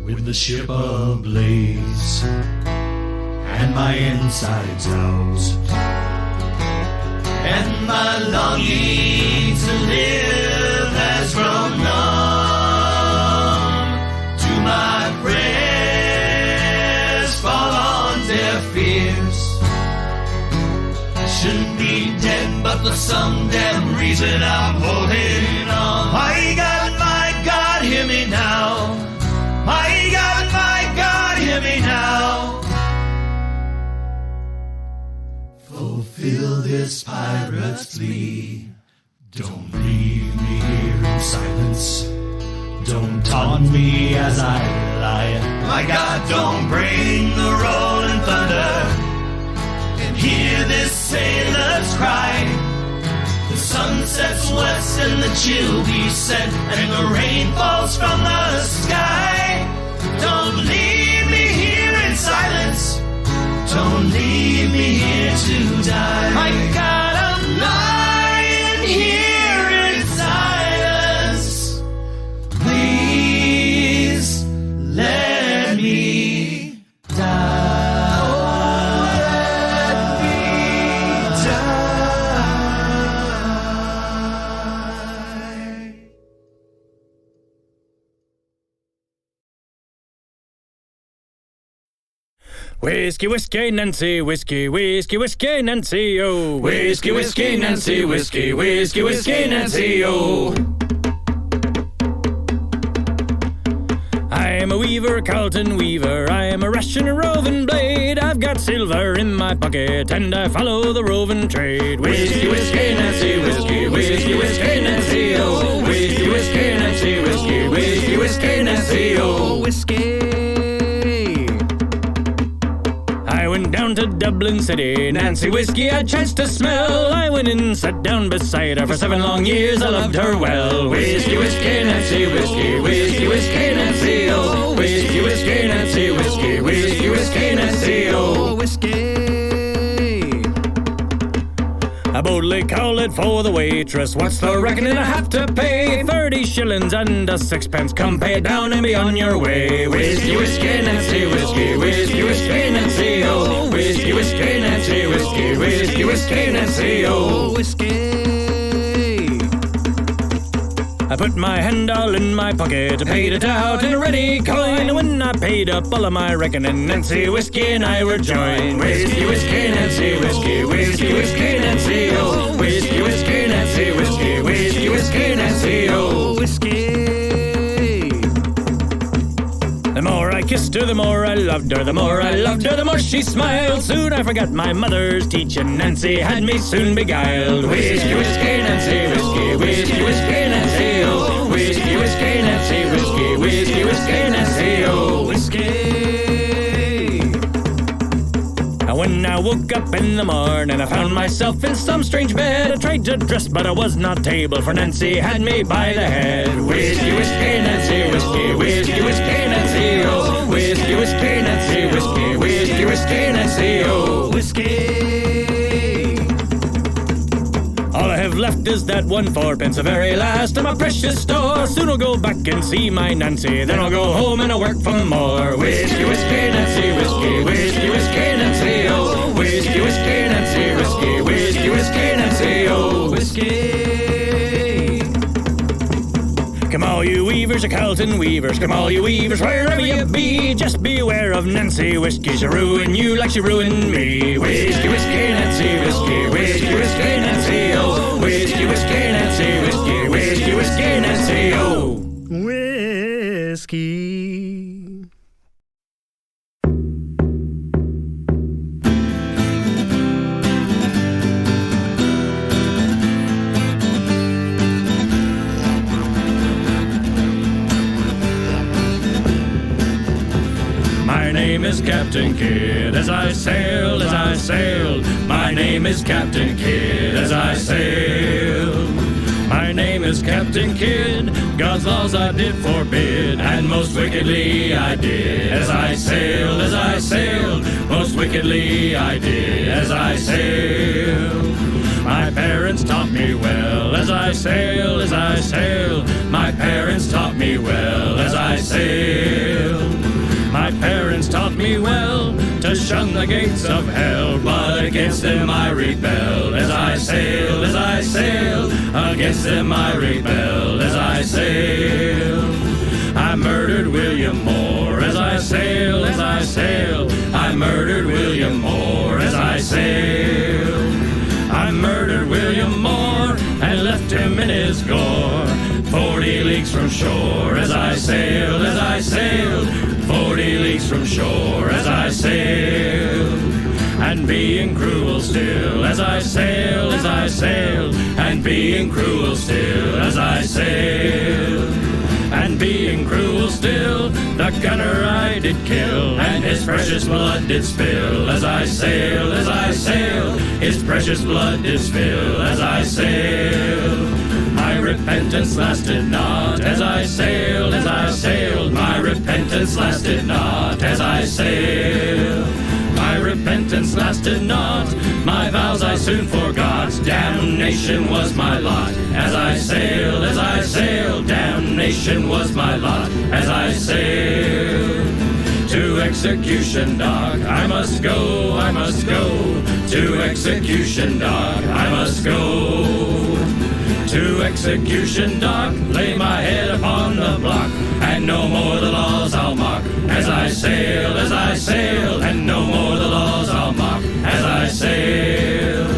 With the ship ablaze and my insides out, and my longing to live has grown numb, do my prayers fall on deaf ears? I shouldn't be dead, but for some damn reason I'm holding on. My God, hear me now. My God, hear me now. Fulfill this pirate's plea. Don't leave me here in silence. Don't taunt me as I lie. My God, don't bring the rolling thunder and hear this sailor's cry. The sun sets west and the chill be set, and the rain falls from the sky. Don't leave me here in silence. Don't leave me here to die. My God, I'm lying here in silence. Please let me die. Oh, let me die. Whiskey, whiskey, Nancy, whiskey, whiskey, whiskey, Nancy, oh. Whiskey, whiskey, Nancy, whiskey, whiskey, whiskey, Nancy, oh. I'm a weaver, Carlton weaver, I'm a Russian roving blade. I've got silver in my pocket and I follow the roving trade. Whiskey, whiskey, Nancy, whiskey, whiskey, whiskey, Nancy, oh. Whiskey, whiskey, Nancy, whiskey, whiskey, whiskey, Nancy, oh. Whiskey. I went down to Dublin City, Nancy whiskey I chanced to smell. I went in, sat down beside her for 7 long years, I loved her well. Whiskey, whiskey, Nancy, whiskey, whiskey, whiskey, Nancy, oh. Whiskey, whiskey, Nancy, whiskey, whiskey, whiskey, Nancy, oh. Whiskey. I boldly call it for the waitress. What's the reckoning I have to pay? 30 shillings and a sixpence. Come pay it down and be on your way. Whiskey, whiskey, Nancy, whiskey, whiskey, whiskey, Nancy, oh. Whiskey, whiskey, Nancy, whiskey, whiskey, whiskey, Nancy, oh. Whiskey. I put my hand all in my pocket, paid it out in a ready coin. When I paid up all of my reckoning, Nancy whiskey and I were joined. Whiskey, whiskey, Nancy, whiskey, whiskey, whiskey, Nancy, oh. Whiskey, whiskey, Nancy, whiskey, whiskey, whiskey, Nancy, oh. Whiskey. The more I kissed her, the more I loved her. The more I loved her, the more she smiled. Soon I forgot my mother's teaching. Nancy had me soon beguiled. Whiskey, whiskey, Nancy, whiskey, whiskey, whiskey, Nancy, oh. Whiskey, whiskey, Nancy, whiskey, whiskey, whiskey, Nancy, oh. Whiskey. When I woke up in the morning, I found myself in some strange bed. I tried to dress, but I was not able, for Nancy had me by the head. Whiskey, whiskey, Nancy, whiskey, whiskey, whiskey, Nancy, oh. Whiskey, whiskey, Nancy, whiskey, whiskey, whiskey, Nancy, oh. Whiskey. All I have left is that 1 4-pence, the very last of my precious store. Soon I'll go back and see my Nancy, then I'll go home and I'll work for more. Whiskey, whiskey, Nancy, whiskey, whiskey, whiskey, Nancy, oh. Whiskey, whiskey, Nancy, whiskey, whiskey, whiskey, Nancy, oh. Whiskey. Come all you weavers, you Carlton weavers, come all you weavers, wherever you be, just beware of Nancy Whiskey, she'll ruin you like she ruined me. Whiskey, whiskey, Nancy, whiskey, whiskey, whiskey, Nancy, oh. Whiskey, whiskey, Nancy, whiskey, whiskey, whiskey, Nancy, oh. Whiskey. My name is Captain Kidd, as I sailed, as I sailed. My name is Captain Kidd, as I sailed. My name is Captain Kidd, God's laws I did forbid, and most wickedly I did. As I sailed, most wickedly I did. As I sailed. My parents taught me well, as I sailed, as I sailed. My parents taught me well, as I sailed. My parents taught me well to shun the gates of hell, but against them I rebelled. As I sailed, against them I rebelled. As I sailed, I murdered William Moore. As I sailed, I murdered William Moore. As I sailed, I murdered William Moore and left him in his gore, 40 leagues from shore. As I sailed, 40 leagues from shore. As I sailed, and being cruel still. As I sailed, and being cruel still. As I sailed, and being cruel still, the gunner I did kill, and his precious blood did spill. As I sailed, his precious blood did spill. As I sailed, my repentance lasted not. As I sailed, my repentance lasted not. As I sailed, my repentance lasted not. My vows I soon forgot, damnation was my lot. As I sailed, damnation was my lot. As I sailed, to execution dock I must go, I must go. To execution dock I must go. To execution dock, lay my head upon the block, and no more the laws I'll mock. As I sailed, and no more the laws I'll mock. As I sail,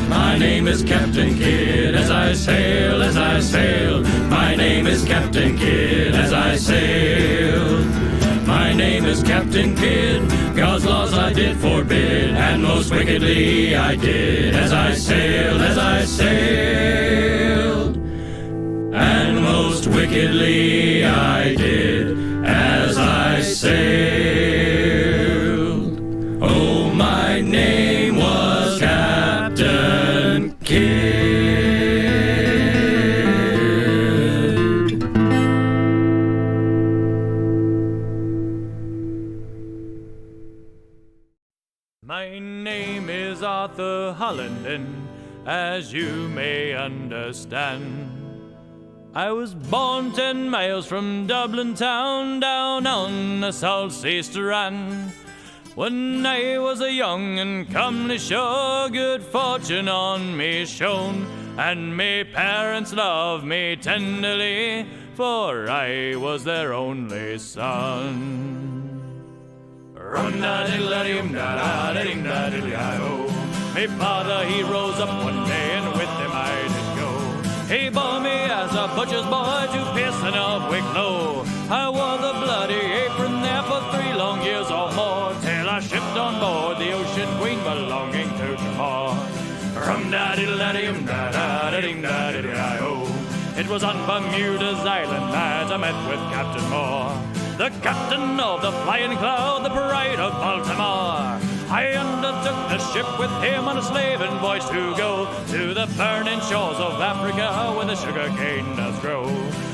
my name is Captain Kidd. As I sail, my name is Captain Kidd. As I sail, my name is Captain Kidd, God's laws I did forbid, and most wickedly I did. As I sailed, and most wickedly I did. As I sailed, oh, my name was Captain Kidd. My name is Arthur Hollenden, as you may understand. I was born 10 miles from Dublin town, down on the South Sea strand. When I was a young and comely show, good fortune on me shone, and me parents loved me tenderly, for I was their only son. Rum-da-diddle-da-dum-da-da-da-ding-da-diddle-I-o. Me father, he rose up one day, and with him I did go. He bore me as a butcher's boy to Pearson of Wicklow. I wore the bloody apron there for 3 long years or more, till I shipped on board the Ocean Queen belonging to Tremor. Rum-da-diddle-da-dum-da-da-da-ding-da-diddle-I-o. It was on Bermuda's island that I met with Captain Moore, the captain of the Flying Cloud, the pride of Baltimore. I undertook the ship with him on a slaving voyage to go to the burning shores of Africa where the sugar cane does grow.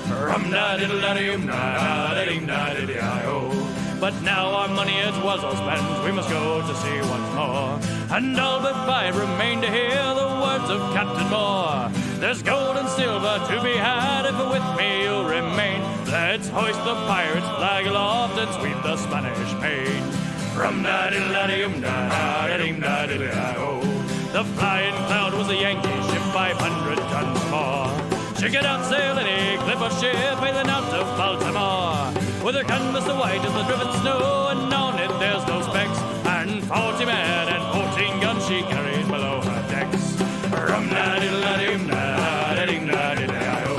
Rum-da-diddle-da-dum-da-da-ding-da-diddle-I-O. But now our money it was all spent, we must go to sea once more. And all but five remain to hear the words of Captain Moore. There's gold and silver to be had if with me you'll remain. Let's hoist the pirate's flag aloft and sweep the Spanish main. Rum-da-diddle-da-dum-da-da-ding-da-diddle-I-O. The Flying Cloud was a Yankee ship, 500 tons more. She could outsail any cliff or ship hailing out of Baltimore. With her canvas so white as the driven snow, and on it there's no specks. And 40 men and 14 guns she carried below her decks. Rum-da-diddle-da-dum-da-da-ding-da-diddle-I-O.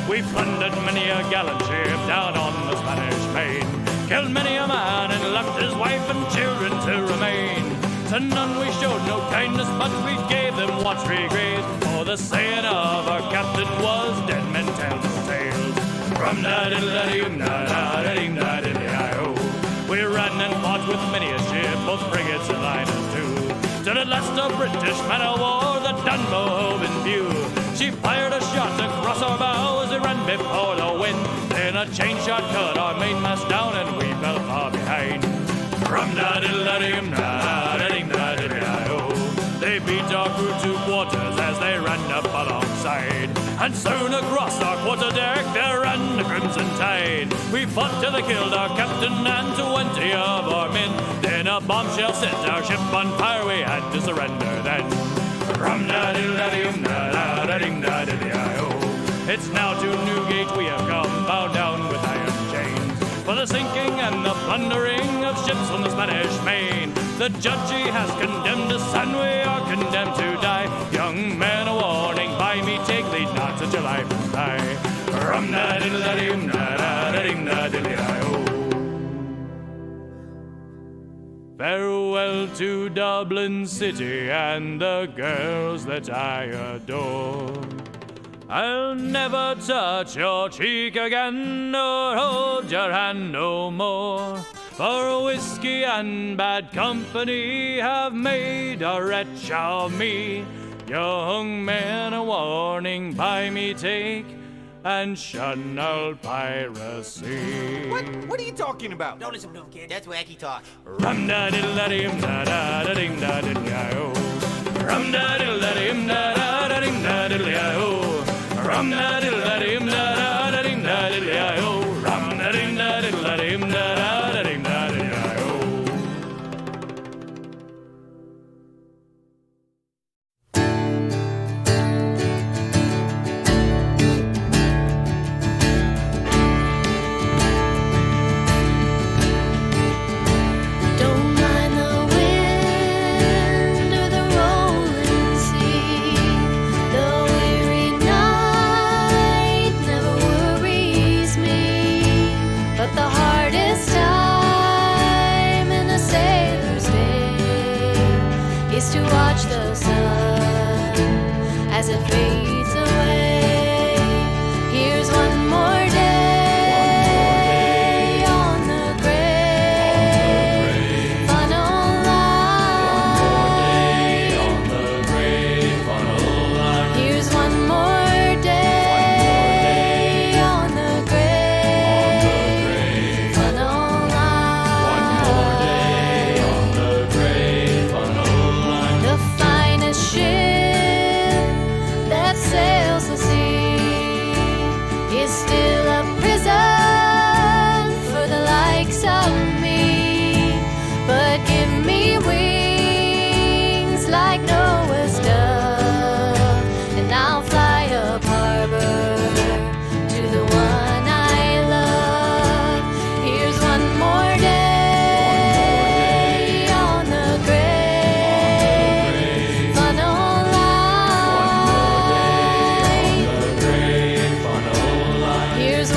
We plundered many a gallant ship down on the Spanish main. Killed many a man and left his wife and children to remain. To none we showed no kindness, but we gave them what's regret. For the saying of our captain was, dead men tell no tales. Rum-da-diddle-da-dum-da-da-ding-da-diddle-I-O. We ran and fought with many a ship, both frigates and liners too. Till at last a British man-o'-war, the Dunmo hove in view. She fired a shot across our bow as it ran before the wind. Then a chain shot cut our mainmast down and we fell far behind. Rum-da-diddle-da-dum-da-da-ding-da-diddle-I-O. They beat our crew to quarters as they ran up alongside. And soon across our quarter deck there ran the crimson tide. We fought till they killed our captain and 20 of our men. Then a bombshell set our ship on fire, we had to surrender then. Rum-da-diddle-da-dum-da-da-ding-da-diddle-I-O. It's now to Newgate we have come, bound down with iron chains, for the sinking and the plundering of ships on the Spanish main. The judge he has condemned us and we are condemned to die. Young man, a warning, by me take, lead not such a life as die. Rum-da-diddle-da-dum-da-da-ding-da-diddle-I-O. Farewell to Dublin City and the girls that I adore. I'll never touch your cheek again or hold your hand no more. For whiskey and bad company have made a wretch of me. Young man, a warning by me take, and shun all piracy. What are you talking about? Don't listen to him, kid. That's wacky talk. Rum-da-diddle-da-dim-da-da-da-ding-da-diddle-I-O. Rum-da-diddle-da-dim-da-da-da-ding-da-diddle-I-O. Rum-da-diddle-da-dim-da-da-da-ding-da-diddle-I-O. Rum-da-ding-da-diddle-da-dim-da-da-da-ding-da-diddle-I-O. To watch the sun as it fades away. Here's one more day on the great funnel line. Here's one more day on the great funnel line. One more day on the great funnel line. The finest ship that sails the sea is still a prison for the likes of me. But give me wings like Noah's dove, and I'll fly up harbor to the one I love. Here's one more day on the great funnel line. Here's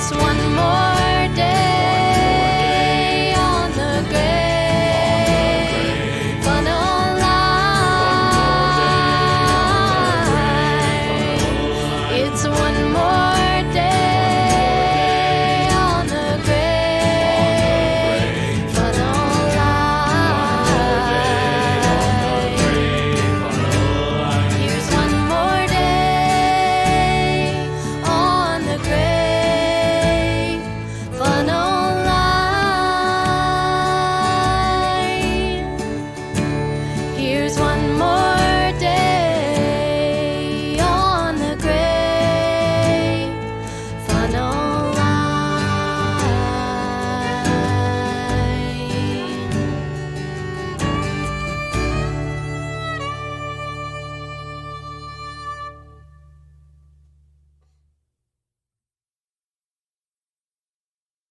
It's one more